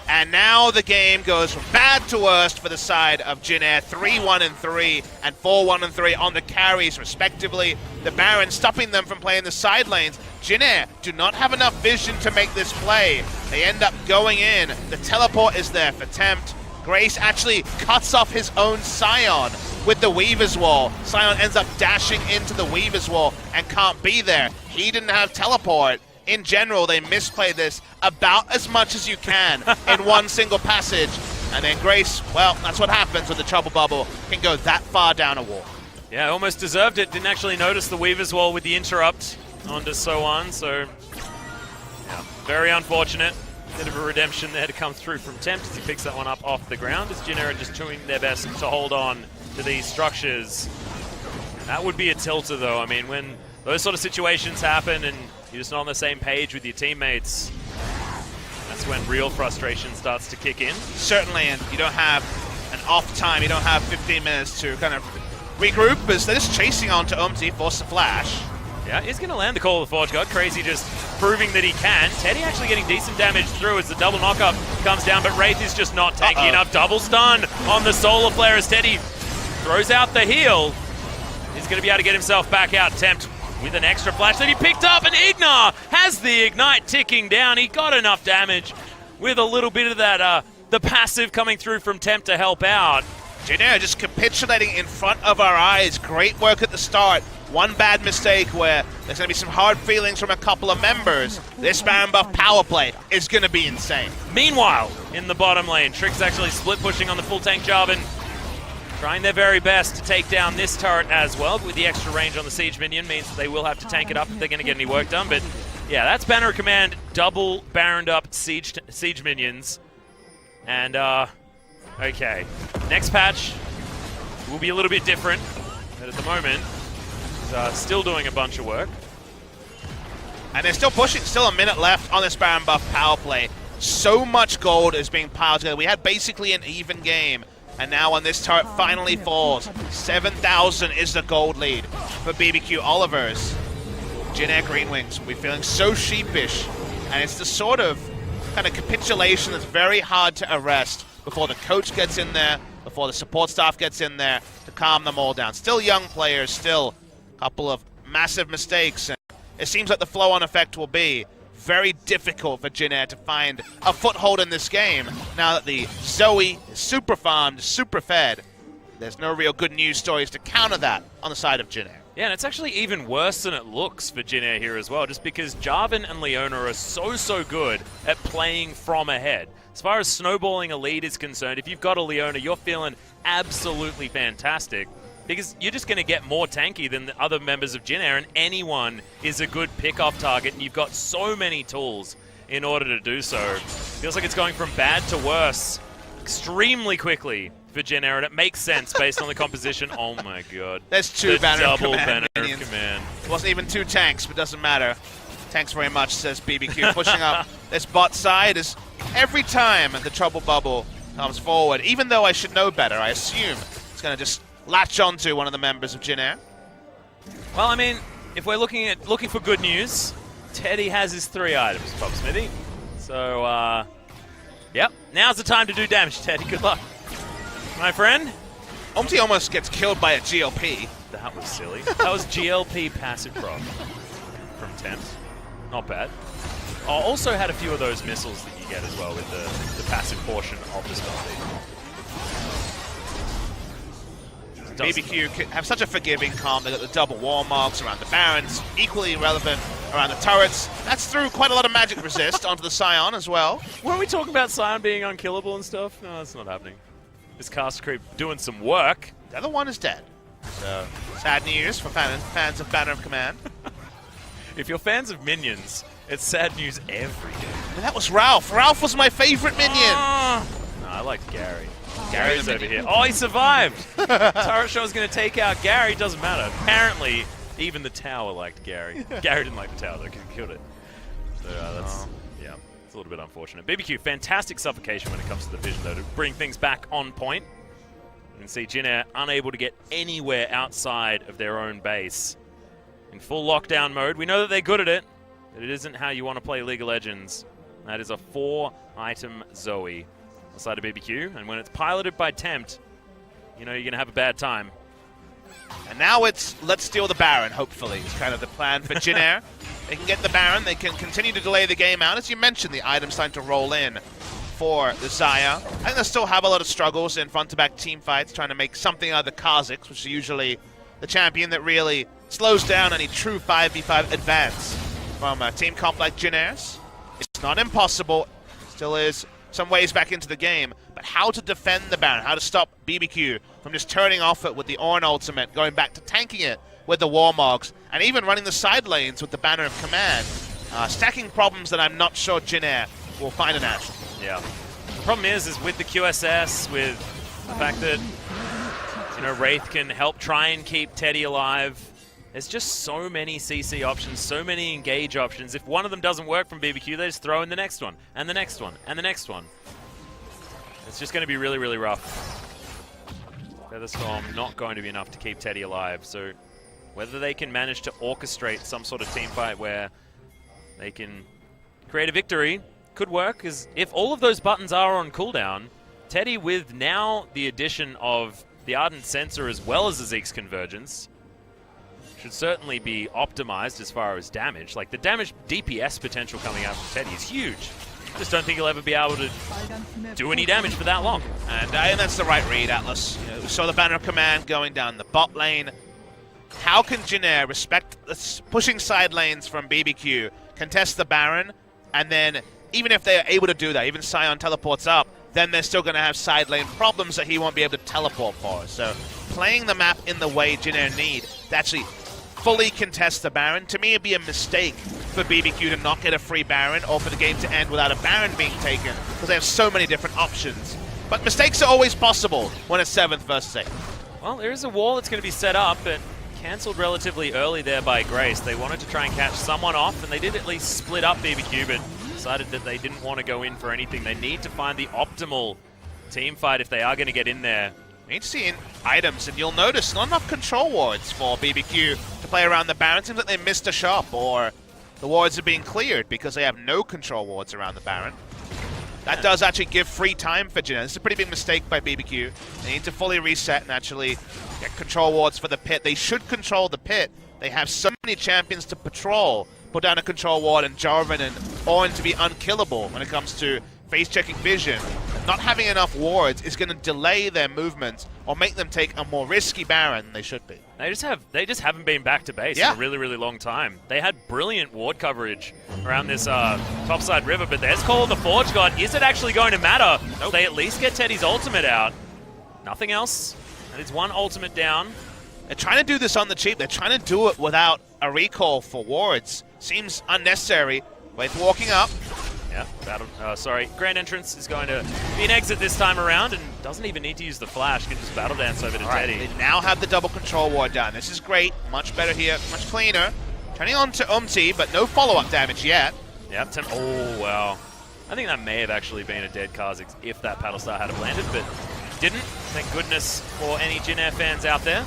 And now the game goes from bad to worst for the side of Jin Air. 3-1-3 and 4-1-3 on the carries, respectively. The Baron stopping them from playing the side lanes. Jin Air do not have enough vision to make this play. They end up going in. The teleport is there for Tempt. Grace actually cuts off his own Scion with the Weaver's Wall. Scion ends up dashing into the Weaver's Wall and can't be there. He didn't have teleport. In general, they misplay this about as much as you can in one single passage. And then Grace, well, that's what happens when the Trouble Bubble can go that far down a wall. Yeah, almost deserved it. Didn't actually notice the Weaver's Wall with the interrupt onto So-On, so yeah, very unfortunate. Bit of a redemption there to come through from Tempt as he picks that one up off the ground, as Jin Air are just doing their best to hold on to these structures. That would be a tilter, though. I mean, when those sort of situations happen and you're just not on the same page with your teammates, that's when real frustration starts to kick in. Certainly, and you don't have an off time, you don't have 15 minutes to kind of regroup, as they're just chasing onto Umpty, force the flash. Yeah, he's going to land the Call of the Forge God. Crazy just proving that he can. Teddy actually getting decent damage through as the double knockup comes down, but Wraith is just not tanky enough. Double stun on the Solar Flare as Teddy throws out the heal. He's going to be able to get himself back out. Tempt with an extra flash that he picked up, and Ignar has the Ignite ticking down. He got enough damage with a little bit of that, the passive coming through from Tempt to help out. Jin Air just capitulating in front of our eyes. Great work at the start. One bad mistake where there's going to be some hard feelings from a couple of members. This Baron buff power play is going to be insane. Meanwhile, in the bottom lane, Tricks actually split pushing on the full tank Jarvan, trying their very best to take down this turret as well. With the extra range on the Siege minion means that they will have to tank it up if they're going to get any work done. But yeah, that's Banner of Command, double Baroned up Siege minions. And okay, next patch will be a little bit different, but at the moment, still doing a bunch of work. And they're still pushing, still a minute left on this Baron buff power play. So much gold is being piled together. We had basically an even game, and now when this turret finally falls, 7,000 is the gold lead for BBQ Oliver's. Jin Air GreenWings will be feeling so sheepish, and it's the sort of kind of capitulation that's very hard to arrest before the coach gets in there, before the support staff gets in there to calm them all down. Still young players, still a couple of massive mistakes, and it seems like the flow-on effect will be very difficult for Jin Air to find a foothold in this game now that the Zoe is super farmed, super fed. There's no real good news stories to counter that on the side of Jin Air. Yeah, and it's actually even worse than it looks for Jin Air here as well, just because Jarvan and Leona are so good at playing from ahead. As far as snowballing a lead is concerned, if you've got a Leona, you're feeling absolutely fantastic, because you're just going to get more tanky than the other members of Jin Air, and anyone is a good pick-off target, and you've got so many tools in order to do so. Feels like it's going from bad to worse extremely quickly for Jin Air, and it makes sense based on the composition. Oh my god. There's two Banner of Command. It wasn't even two tanks, but doesn't matter. Thanks very much, says BBQ. Pushing up this bot side is every time the trouble bubble comes forward, even though I should know better, I assume it's going to just latch onto one of the members of Jin Air. Well, I mean, if we're looking for good news, Teddy has his 3 items, Pop Smithy. So, yep, now's the time to do damage, Teddy. Good luck, my friend. Umti almost gets killed by a GLP. That was silly. That was GLP passive proc from Tempt. Not bad. Also had a few of those missiles that you get as well with the passive portion of the spell feed. BBQ have such a forgiving calm. They got the double wall marks around the Barons, equally relevant around the turrets. That's through quite a lot of magic resist onto the Scion as well. Weren't we talking about Scion being unkillable and stuff? No, that's not happening. This cast creep doing some work. The other one is dead. So, sad news for fans of Banner of Command. If you're fans of minions, it's sad news every day. But that was Ralph. Ralph was my favorite minion. No, I liked Gary. Gary's over here. Oh, he survived! Turret Show was going to take out Gary. Doesn't matter. Apparently, even the tower liked Gary. Gary didn't like the tower, though, because he killed it. So that's, yeah, it's a little bit unfortunate. BBQ, fantastic suffocation when it comes to the vision, though, to bring things back on point. You can see Jin Air unable to get anywhere outside of their own base. In full lockdown mode. We know that they're good at it, but it isn't how you want to play League of Legends. That is a 4-item Zoe on the side of BBQ, and when it's piloted by Tempt, you know you're going to have a bad time. And now it's let's steal the Baron, hopefully, is kind of the plan for Jin Air. They can get the Baron, they can continue to delay the game out. As you mentioned, the items starting to roll in for the Xayah. I think they'll still have a lot of struggles in front-to-back team fights, trying to make something out of the Kha'Zix, which is usually the champion that really slows down any true 5v5 advance from a team comp like Jin Air's. It's not impossible, still is some ways back into the game, but how to defend the Baron, how to stop BBQ from just turning off it with the Ornn ultimate, going back to tanking it with the Warmogs, and even running the side lanes with the Banner of Command. Stacking problems that I'm not sure Jin Air will find an answer. Yeah. The problem is with the QSS, with the fact that, you know, Wraith can help try and keep Teddy alive. There's just so many CC options, so many engage options. If one of them doesn't work from BBQ, they just throw in the next one, and the next one, and the next one. It's just going to be really, really rough. Featherstorm not going to be enough to keep Teddy alive, so Whether they can manage to orchestrate some sort of team fight where they can create a victory could work, because if all of those buttons are on cooldown, Teddy, with now the addition of the Ardent Sensor as well as the Zeke's Convergence, should certainly be optimized as far as damage. Like, the damage DPS potential coming out from Teddy is huge. Just don't think he'll ever be able to do any damage for that long. And I think that's the right read, Atlas. You know, we saw the banner of command going down the bot lane. How can Jin Air respect the pushing side lanes from BBQ, contest the Baron, and then even if they are able to do that, even Sion teleports up, then they're still going to have side lane problems that he won't be able to teleport for. So playing the map in the way Jin Air need to actually fully contest the Baron, to me it'd be a mistake for BBQ to not get a free Baron or for the game to end without a Baron being taken, because they have so many different options. But mistakes are always possible when it's 7th versus 8th. Well, there is a wall that's going to be set up, but cancelled relatively early there by Grace. They wanted to try and catch someone off, and they did at least split up BBQ, but decided that they didn't want to go in for anything. They need to find the optimal team fight if they are going to get in there. We need to see in items, and you'll notice not enough control wards for BBQ to play around the Baron. Seems like they missed a shop, or the wards are being cleared because they have no control wards around the Baron. That does actually give free time for Jin Air. This is a pretty big mistake by BBQ. They need to fully reset and actually get control wards for the pit. They should control the pit. They have so many champions to patrol, put down a control ward, and Jarvan and Ornn to be unkillable when it comes to face-checking vision. Not having enough wards is going to delay their movements or make them take a more risky Baron than they should be. They just haven't been back to base in a really, really long time. They had brilliant ward coverage around this topside river, but there's Call of the Forge God. Is it actually going to matter? Nope. They at least get Teddy's ultimate out. Nothing else. And it's one ultimate down. They're trying to do this on the cheap. They're trying to do it without a recall for wards. Seems unnecessary. Wraith walking up. Yeah, Grand Entrance is going to be an exit this time around and doesn't even need to use the flash. Can just battle dance over to Teddy. They now have the double control ward done. This is great. Much better here. Much cleaner. Turning on to Umti, but no follow-up damage yet. Yep. Oh, wow. I think that may have actually been a dead Kha'Zix if that Paddle Star had landed, but didn't. Thank goodness for any Jin Air fans out there.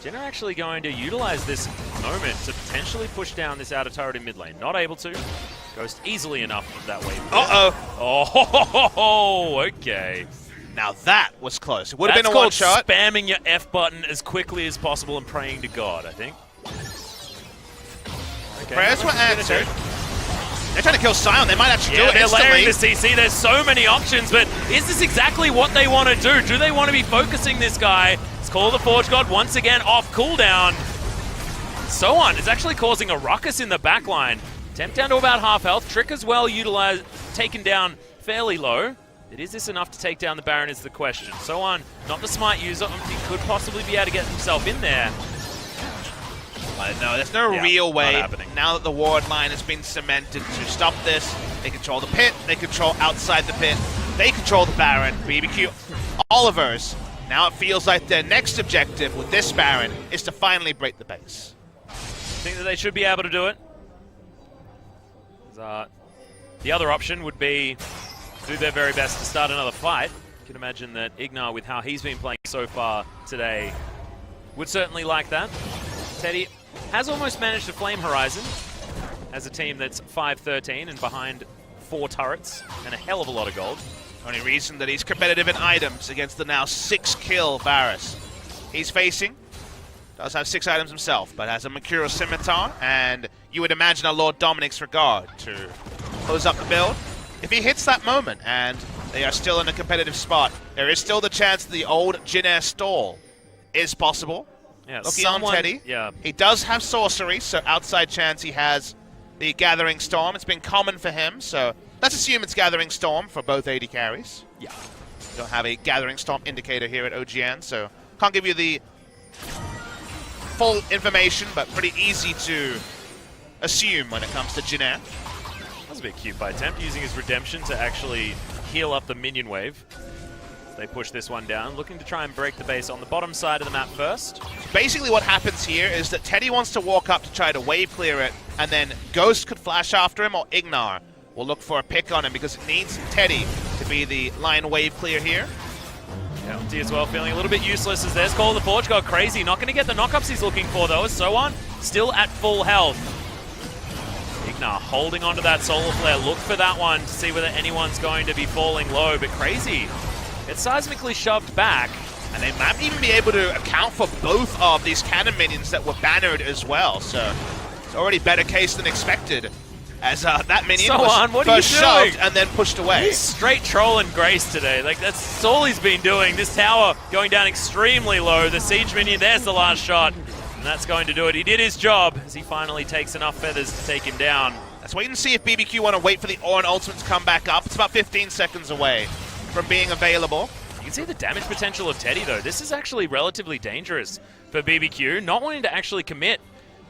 Jin Air actually going to utilize this moment to potentially push down this outer turret in mid lane. Not able to. Ghost easily enough of that wave. Oh, okay. Now that was close. It would have been a one-shot. Spamming your F button as quickly as possible and praying to God, I think. Okay. Prayers were answered. They're trying to kill Sion. They might actually do it they're instantly. layering the CC. There's so many options, but is this exactly what they want to do? Do they want to be focusing this guy? It's Call of the Forge God once again off cooldown. So on. It's actually causing a ruckus in the backline. Temp down to about half health. Trick as well utilized, taken down fairly low. But is this enough to take down the Baron is the question. So on. Not the smart user. He could possibly be able to get himself in there. No, there's no real way, now that the ward line has been cemented, to stop this. They control the pit, they control outside the pit, they control the Baron. BBQ Olivers. Now it feels like their next objective with this Baron is to finally break the base. Think that they should be able to do it. The other option would be do their very best to start another fight. You can imagine that Ignar, with how he's been playing so far today, would certainly like that. Teddy has almost managed to flame Horizon as a team that's 5-13 and behind 4 turrets and a hell of a lot of gold. Only reason that he's competitive in items against the now 6-kill Varus. He's facing, does have 6 items himself, but has a Mercurial Scimitar, and you would imagine a Lord Dominic's Regard to close up the build. If he hits that moment and they are still in a competitive spot, there is still the chance the old Jin Air stall is possible. Yeah, looking on Teddy. Yeah. He does have sorcery, so outside chance he has the Gathering Storm. It's been common for him, so let's assume it's Gathering Storm for both AD carries. Yeah. Don't have a Gathering Storm indicator here at OGN, so can't give you the full information, but pretty easy to assume when it comes to Jin Air. That was a bit cute by Temp, using his Redemption to actually heal up the minion wave. They push this one down, looking to try and break the base on the bottom side of the map first. Basically what happens here is that Teddy wants to walk up to try to wave clear it, and then Ghost could flash after him, or Ignar will look for a pick on him because it needs Teddy to be the line wave clear here. Yeah, Umti as well feeling a little bit useless as there's Call of the Forge got crazy. Not going to get the knockups he's looking for though, as So-On still at full health. Ignar holding onto that Solar Flare. Look for that one to see whether anyone's going to be falling low, but Crazy gets seismically shoved back. And they might even be able to account for both of these cannon minions that were bannered as well. So it's already better case than expected. As that minion was first shoved and then pushed away. He's straight trolling Grace today. Like, that's all he's been doing. This tower going down extremely low. The siege minion, there's the last shot. And that's going to do it. He did his job as he finally takes enough feathers to take him down. Let's wait and see if BBQ want to wait for the Orin ultimate to come back up. It's about 15 seconds away from being available. You can see the damage potential of Teddy, though. This is actually relatively dangerous for BBQ, not wanting to actually commit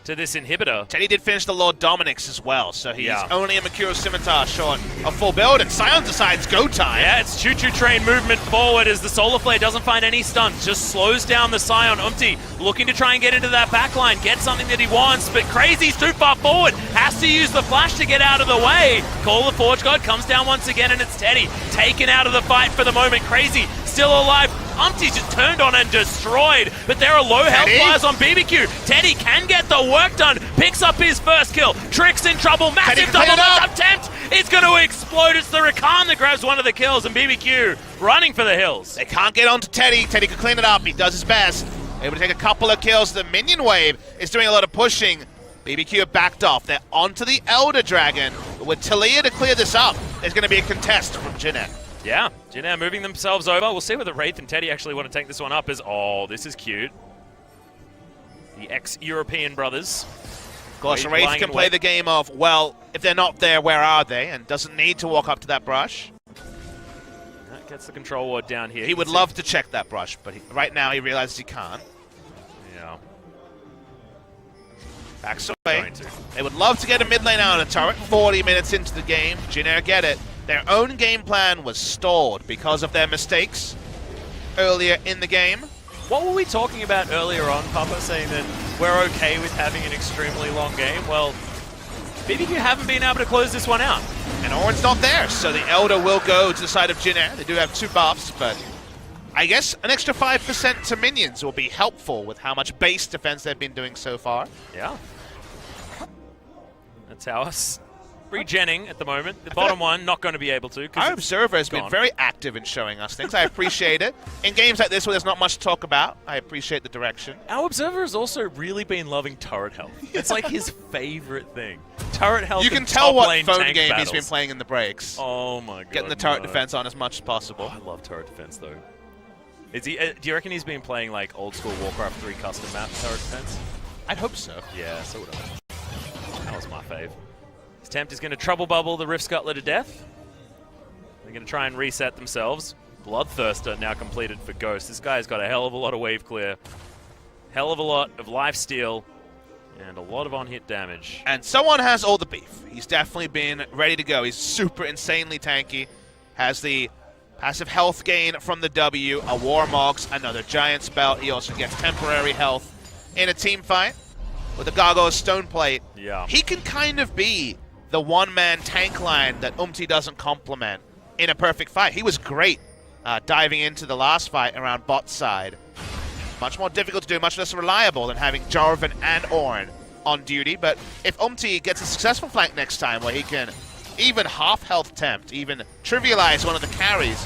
to this inhibitor. Teddy did finish the Lord Dominic's as well, so he's only a Mercurial Scimitar short of full build, and Sion decides go time. Yeah, it's choo-choo train movement forward as the Solar Flare doesn't find any stunts, just slows down the Sion. Umti looking to try and get into that backline, get something that he wants, but Crazy's too far forward, has to use the flash to get out of the way. Call the Forge God comes down once again, and it's Teddy taken out of the fight for the moment. Crazy still alive. Umti's just turned on and destroyed, but there are low health flyers on BBQ. Teddy can get the work done, picks up his first kill. Trick's in trouble, massive double attempt. It's going to explode. It's the Rakan that grabs one of the kills, and BBQ running for the hills. They can't get onto Teddy. Teddy can clean it up. He does his best. Able to take a couple of kills. The minion wave is doing a lot of pushing. BBQ have backed off. They're onto the Elder Dragon. But with Talia to clear this up, there's going to be a contest from Jin Air. Yeah, Jin Air moving themselves over. We'll see whether Wraith and Teddy actually want to take this one up. Oh, this is cute. The ex-European brothers. Of course, Wraith can play the game of, well, if they're not there, where are they? And doesn't need to walk up to that brush. That gets the control ward down here. He would love to check that brush, but right now he realizes he can't. Yeah. Backs away. They would love to get a mid lane out of the turret. 40 minutes into the game. Jin Air get it. Their own game plan was stalled because of their mistakes earlier in the game. What were we talking about earlier on, Papa, saying that we're okay with having an extremely long game? Well, BBQ haven't been able to close this one out. And Orin's not there, so the Elder will go to the side of Jin Air. They do have 2 buffs, but I guess an extra 5% to minions will be helpful with how much base defense they've been doing so far. Yeah. That's how us regenning at the moment. The bottom one, not going to be able to. Our observer has been very active in showing us things. I appreciate it. In games like this where there's not much to talk about, I appreciate the direction. Our observer has also really been loving turret health. It's like his favorite thing. Turret health. You can tell what phone game battles. he's been playing in the breaks. Oh my god. Getting the turret defense on as much as possible. Oh, I love turret defense though. Is he? Do you reckon he's been playing like old school Warcraft 3 custom map turret defense? I'd hope so. Yeah, so would I. That was my fave. His Tempt is going to trouble bubble the Rift Scuttler to death. They're going to try and reset themselves. Bloodthirster now completed for Ghost. This guy's got a hell of a lot of wave clear. Hell of a lot of life steal. And a lot of on-hit damage. And someone has all the beef. He's definitely been ready to go. He's super insanely tanky. Has the passive health gain from the W, a Warmogs, another giant spell. He also gets temporary health in a team fight with the Gargoyle's Stone Plate. Yeah. He can kind of be the one-man tank line that Umti doesn't complement in a perfect fight. He was great diving into the last fight around bot side. Much more difficult to do, much less reliable than having Jarvan and Orin on duty. But if Umti gets a successful flank next time where he can even half health tempt, even trivialize one of the carries,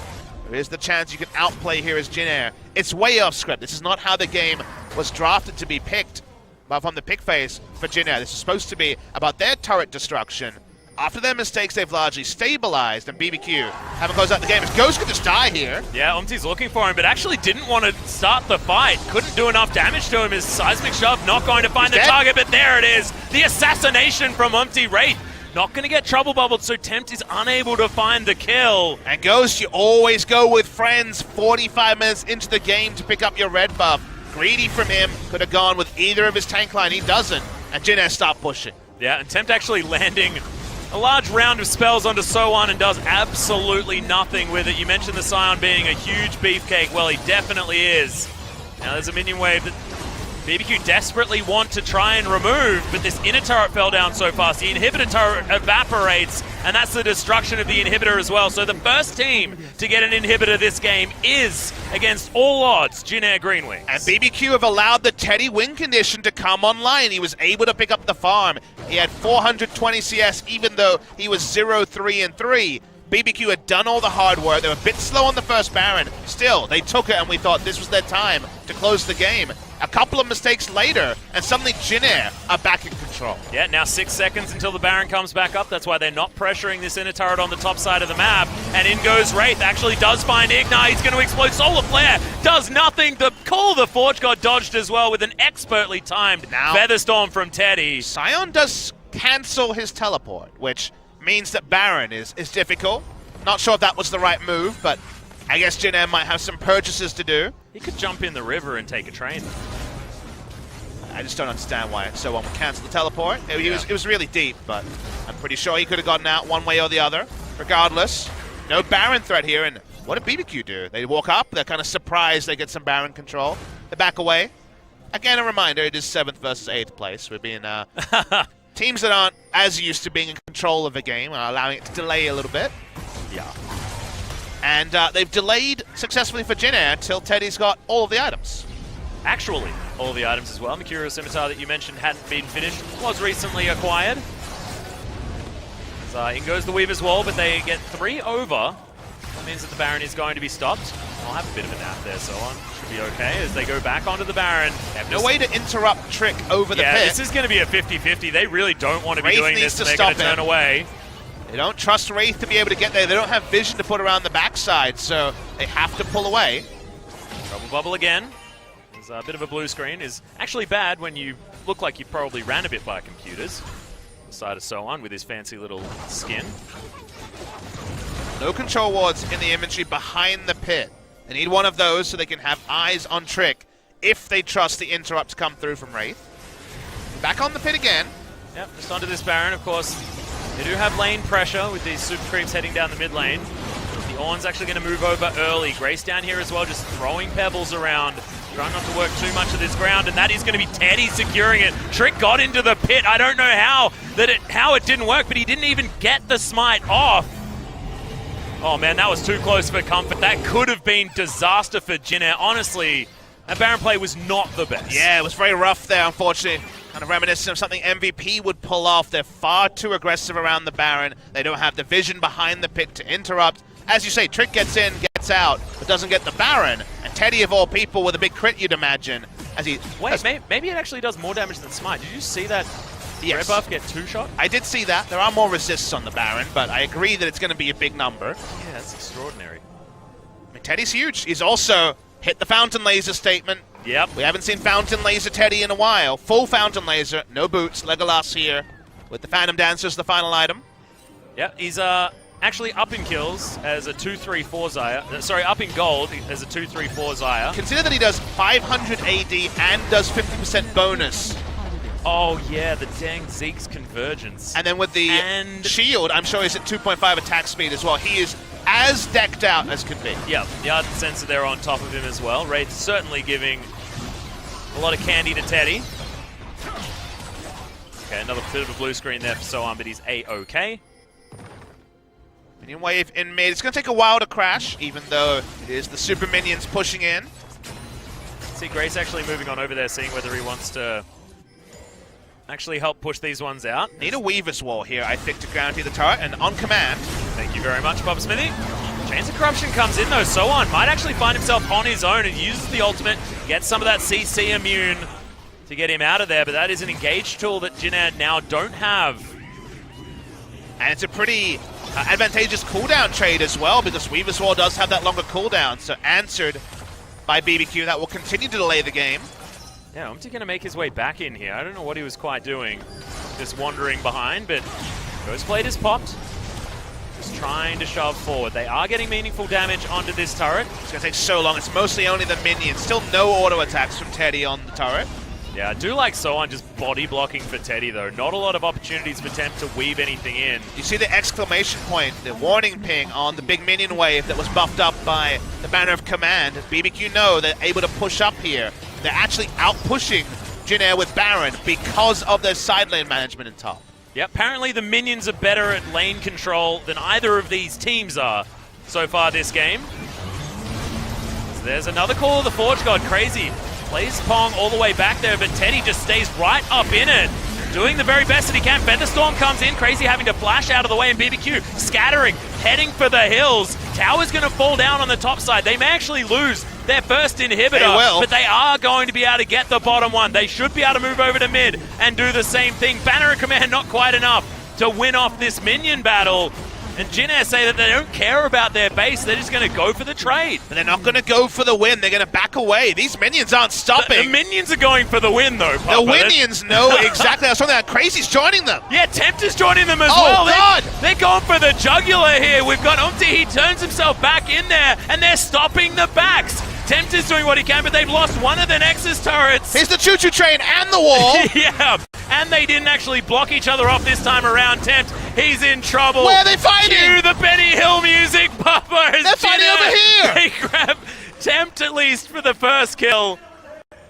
there is the chance you can outplay here as Jin Air. It's way off script. This is not how the game was drafted to be picked. But from the pick phase for Jin Air, this is supposed to be about their turret destruction. After their mistakes, they've largely stabilized, and BBQ haven't closed out the game. His Ghost could just die here. Yeah, Umti's looking for him, but actually didn't want to start the fight. Couldn't do enough damage to him. His seismic shove not going to find the target, but there it is. The assassination from Umti. Wraith not going to get trouble bubbled, so Tempt is unable to find the kill. And Ghost, you always go with friends 45 minutes into the game to pick up your red buff. Greedy from him, could have gone with either of his tank line. He doesn't, and Jin Air stopped pushing. Yeah, and Tempt actually landing a large round of spells onto So-On and does absolutely nothing with it. You mentioned the Sion being a huge beefcake. Well, he definitely is. Now there's a minion wave that BBQ desperately want to try and remove, but this inner turret fell down so fast. The inhibitor turret evaporates, and that's the destruction of the inhibitor as well. So the first team to get an inhibitor this game is, against all odds, Jin Air GreenWings. And BBQ have allowed the Teddy win condition to come online. He was able to pick up the farm. He had 420 CS, even though he was 0-3-3. BBQ had done all the hard work. They were a bit slow on the first Baron. Still, they took it, and we thought this was their time to close the game. A couple of mistakes later, and suddenly Jin Air are back in control. Yeah, now 6 seconds until the Baron comes back up. That's why they're not pressuring this inner turret on the top side of the map. And in goes Wraith. Actually does find Ignite. He's going to explode. Solar Flare does nothing. The Call of the Forge got dodged as well with an expertly timed Featherstorm from Teddy. Sion does cancel his teleport, which means that Baron is difficult. Not sure if that was the right move, but I guess Jin Air might have some purchases to do. He could jump in the river and take a train. I just don't understand why someone would cancel the teleport. It was really deep, but I'm pretty sure he could have gotten out one way or the other. Regardless, no Baron threat here, and what did BBQ do? They walk up, they're kind of surprised they get some Baron control. They back away. Again, a reminder, it is 7th versus 8th place. We're being teams that aren't as used to being in control of a game are allowing it to delay a little bit. Yeah. And they've delayed successfully for Jin Air until Teddy's got all of the items. Actually, all the items as well. Mercurial Scimitar that you mentioned hadn't been finished, was recently acquired. So in goes the Weaver's Wall, but they get 3 over. That means that the Baron is going to be stopped. I'll have a bit of a nap there, so on. Should be okay as they go back onto the Baron. They have no way to interrupt Trick over the pit. Yeah, this is going to be a 50-50. They really don't want to be Wraith doing needs this, to and they're going to stop turn away. They don't trust Wraith to be able to get there. They don't have vision to put around the backside, so they have to pull away. Trouble bubble again. There's a bit of a blue screen. Is actually bad when you look like you probably ran a bit by computers. The side of So On with his fancy little skin. No control wards in the inventory behind the pit. They need one of those so they can have eyes on Trick if they trust the interrupt to come through from Wraith. Back on the pit again. Yep, just onto this Baron, of course. They do have lane pressure with these super creeps heading down the mid lane. The Ornn's actually going to move over early. Grace down here as well, just throwing pebbles around. Trying not to work too much of this ground, and that is going to be Teddy securing it. Trick got into the pit. I don't know how it didn't work, but he didn't even get the smite off. Oh man, that was too close for comfort. That could have been disaster for Jin Air. Honestly, that Baron play was not the best. Yeah, it was very rough there, unfortunately. Kind of reminiscent of something MVP would pull off. They're far too aggressive around the Baron. They don't have the vision behind the pit to interrupt. As you say, Trick gets in, gets out, but doesn't get the Baron. And Teddy, of all people, with a big crit, you'd imagine. As he Wait, maybe it actually does more damage than Smite. Did you see that red buff get 2-shot? I did see that. There are more resists on the Baron, but I agree that it's going to be a big number. Yeah, that's extraordinary. I mean, Teddy's huge. He's also hit the Fountain Laser statement. Yep. We haven't seen Fountain Laser Teddy in a while. Full Fountain Laser, no boots. Legolas here with the Phantom Dancers, the final item. Yep, he's actually up in kills as a 2-3-4 Xayah. Sorry, up in gold as a 2-3-4 Xayah. Consider that he does 500 AD and does 50% bonus. Oh yeah, the dang Zeke's Convergence. And then with the shield, I'm sure he's at 2.5 attack speed as well. He is as decked out as could be. Yep, the Ardent Sensor there on top of him as well. Wraith certainly giving a lot of candy to Teddy. Okay, another bit of a blue screen there for So On, but he's A-OK. Minion wave in mid. It's going to take a while to crash, even though it is the super minions pushing in. See Grace actually moving on over there, seeing whether he wants to actually help push these ones out. Need a Weaver's Wall here, I think, to guarantee the turret, and on command. Thank you very much, Bob Smithy. Chains of Corruption comes in though. So On might actually find himself on his own and uses the ultimate, gets some of that CC immune to get him out of there, but that is an engaged tool that Jin Air now don't have. And it's a pretty advantageous cooldown trade as well, because Weaver's Wall does have that longer cooldown, so answered by BBQ. That will continue to delay the game. Yeah, Umti going to make his way back in here. I don't know what he was quite doing, just wandering behind, but Ghostblade is popped. Just trying to shove forward. They are getting meaningful damage onto this turret. It's going to take so long. It's mostly only the minions. Still no auto attacks from Teddy on the turret. Yeah, I do like So On just body blocking for Teddy though. Not a lot of opportunities for Temp to weave anything in. You see the exclamation point, the warning ping on the big minion wave that was buffed up by the Banner of Command. BBQ know they're able to push up here. they're actually out-pushing Jin Air with Baron because of their side lane management in top. Yeah, apparently the minions are better at lane control than either of these teams are so far this game. So there's another call of the Forge God. Crazy. Plays Pong all the way back there, but Teddy just stays right up in it. Doing the very best that he can. Featherstorm comes in. Crazy having to flash out of the way, and BBQ scattering, heading for the hills. Tower's going to fall down on the top side. They may actually lose their first inhibitor, but they are going to be able to get the bottom one. They should be able to move over to mid and do the same thing. Banner and Command not quite enough to win off this minion battle. And Jin Air say that they don't care about their base. They're just going to go for the trade. But they're not going to go for the win. They're going to back away. These minions aren't stopping. The minions are going for the win, though, Papa. The minions know exactly. That's something that Crazy's joining them. Yeah, Tempt is joining them as well. God. They're going for the jugular here. We've got Umti. He turns himself back in there, and they're stopping the backs. Tempt is doing what he can, but they've lost one of the Nexus turrets. Here's the choo-choo train and the wall. Yeah, and they didn't actually block each other off this time around. Tempt, he's in trouble. Where are they fighting? Cue the Benny Hill music, Papa. They're fighting over here. They grab Tempt at least for the first kill.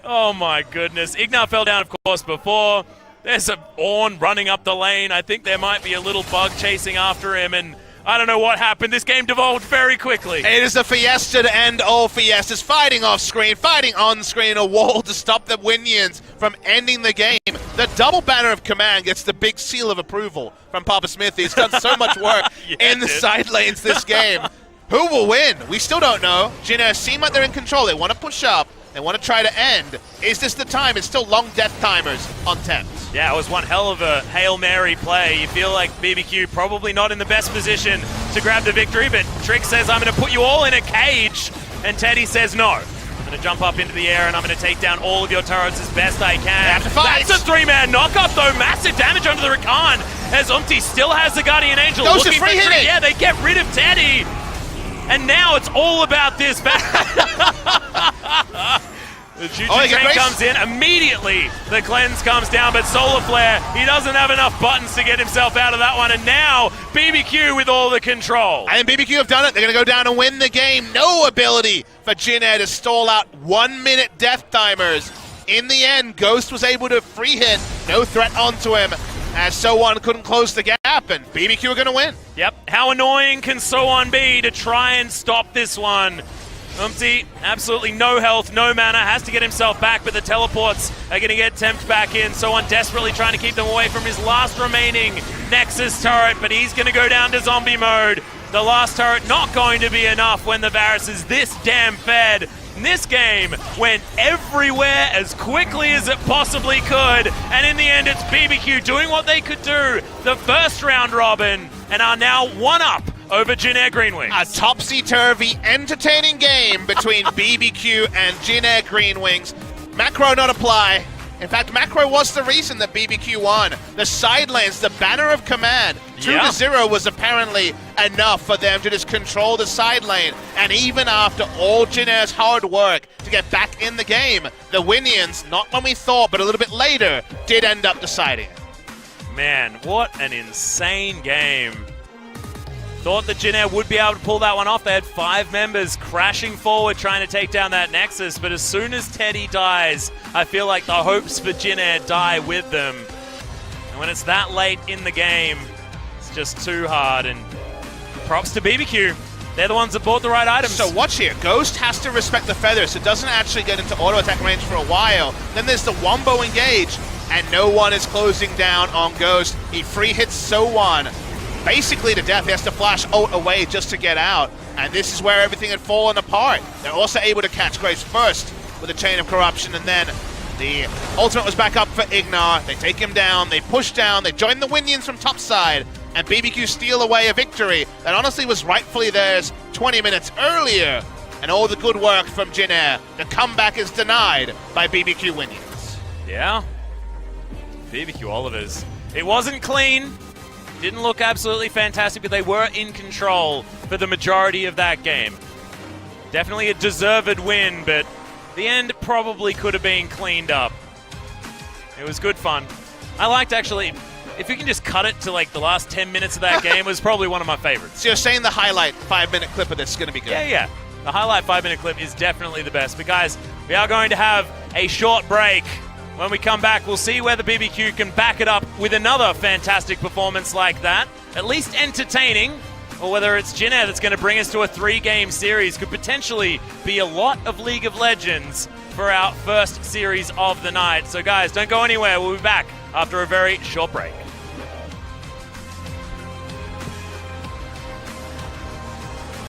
Oh my goodness. Ignar fell down, of course, before. There's a Ornn running up the lane. I think there might be a little bug chasing after him, and I don't know what happened. This game devolved very quickly. It is a fiesta to end all fiestas. Fighting off screen, fighting on screen, a wall to stop the Minions from ending the game. The double banner of command gets the big seal of approval from Papa Smith. He's done so much work in the side lanes this game. Who will win? We still don't know. Jin Air seem like they're in control. They want to push up. They want to try to end. Is this the time? It's still long death timers on Tempt. Yeah, it was one hell of a Hail Mary play. You feel like BBQ probably not in the best position to grab the victory, but Trick says, I'm going to put you all in a cage. And Teddy says, no. I'm going to jump up into the air and I'm going to take down all of your turrets as best I can. That's a three-man knockup, though. Massive damage onto the Rakan as Umti still has the Guardian Angel. Those are free hitting. Yeah, they get rid of Teddy. And now it's all about this battle. The choo-choo train comes in, immediately the cleanse comes down, but Solar Flare, he doesn't have enough buttons to get himself out of that one, and now BBQ with all the control. And BBQ have done it. They're going to go down and win the game. No ability for Jin Air to stall out 1 minute death timers. In the end, Ghost was able to free hit, no threat onto him, as So1 couldn't close the gap, and BBQ are going to win. Yep, how annoying can So1 be to try and stop this one? Umti, absolutely no health, no mana, has to get himself back, but the teleports are going to get Tempt back in. So1 desperately trying to keep them away from his last remaining Nexus turret, but he's going to go down to zombie mode. The last turret not going to be enough when the Varus is this damn fed. And this game went everywhere as quickly as it possibly could, and in the end it's BBQ doing what they could do, the first round robin, and are now one up over Jin Air GreenWings. A topsy-turvy, entertaining game between BBQ and Jin Air GreenWings. Macro not apply. In fact, Macro was the reason that BBQ won. The side lanes, the banner of command, 2-0 was apparently enough for them to just control the side lane. And even after all Jin Air's hard work to get back in the game, the Winions, not when we thought, but a little bit later, did end up deciding. Man, what an insane game. Thought that Jin Air would be able to pull that one off. They had 5 members crashing forward trying to take down that Nexus, but as soon as Teddy dies, I feel like the hopes for Jin Air die with them. And when it's that late in the game, it's just too hard, and props to BBQ. They're the ones that bought the right items. So watch here. Ghost has to respect the feather, so doesn't actually get into auto attack range for a while. Then there's the Wombo engage, and no one is closing down on Ghost. He free hits So1. Basically to death. He has to flash ult away just to get out, and this is where everything had fallen apart. They're also able to catch Graves first with a Chain of Corruption, and then the ultimate was back up for Ignar. They take him down, they push down, they join the Winions from topside, and BBQ steal away a victory that honestly was rightfully theirs 20 minutes earlier, and all the good work from Jin Air. The comeback is denied by BBQ Winions. Yeah. BBQ Olivers. It wasn't clean. Didn't look absolutely fantastic, but they were in control for the majority of that game. Definitely a deserved win, but the end probably could have been cleaned up. It was good fun. I liked, actually, if you can just cut it to like the last 10 minutes of that game, was probably one of my favorites. So you're saying the highlight 5-minute clip of this is going to be good? Yeah. The highlight 5-minute clip is definitely the best. But guys, we are going to have a short break. When we come back, we'll see whether BBQ can back it up with another fantastic performance like that, at least entertaining, or whether it's Jin Air that's going to bring us to a 3-game series. Could potentially be a lot of League of Legends for our first series of the night. So guys, don't go anywhere. We'll be back after a very short break.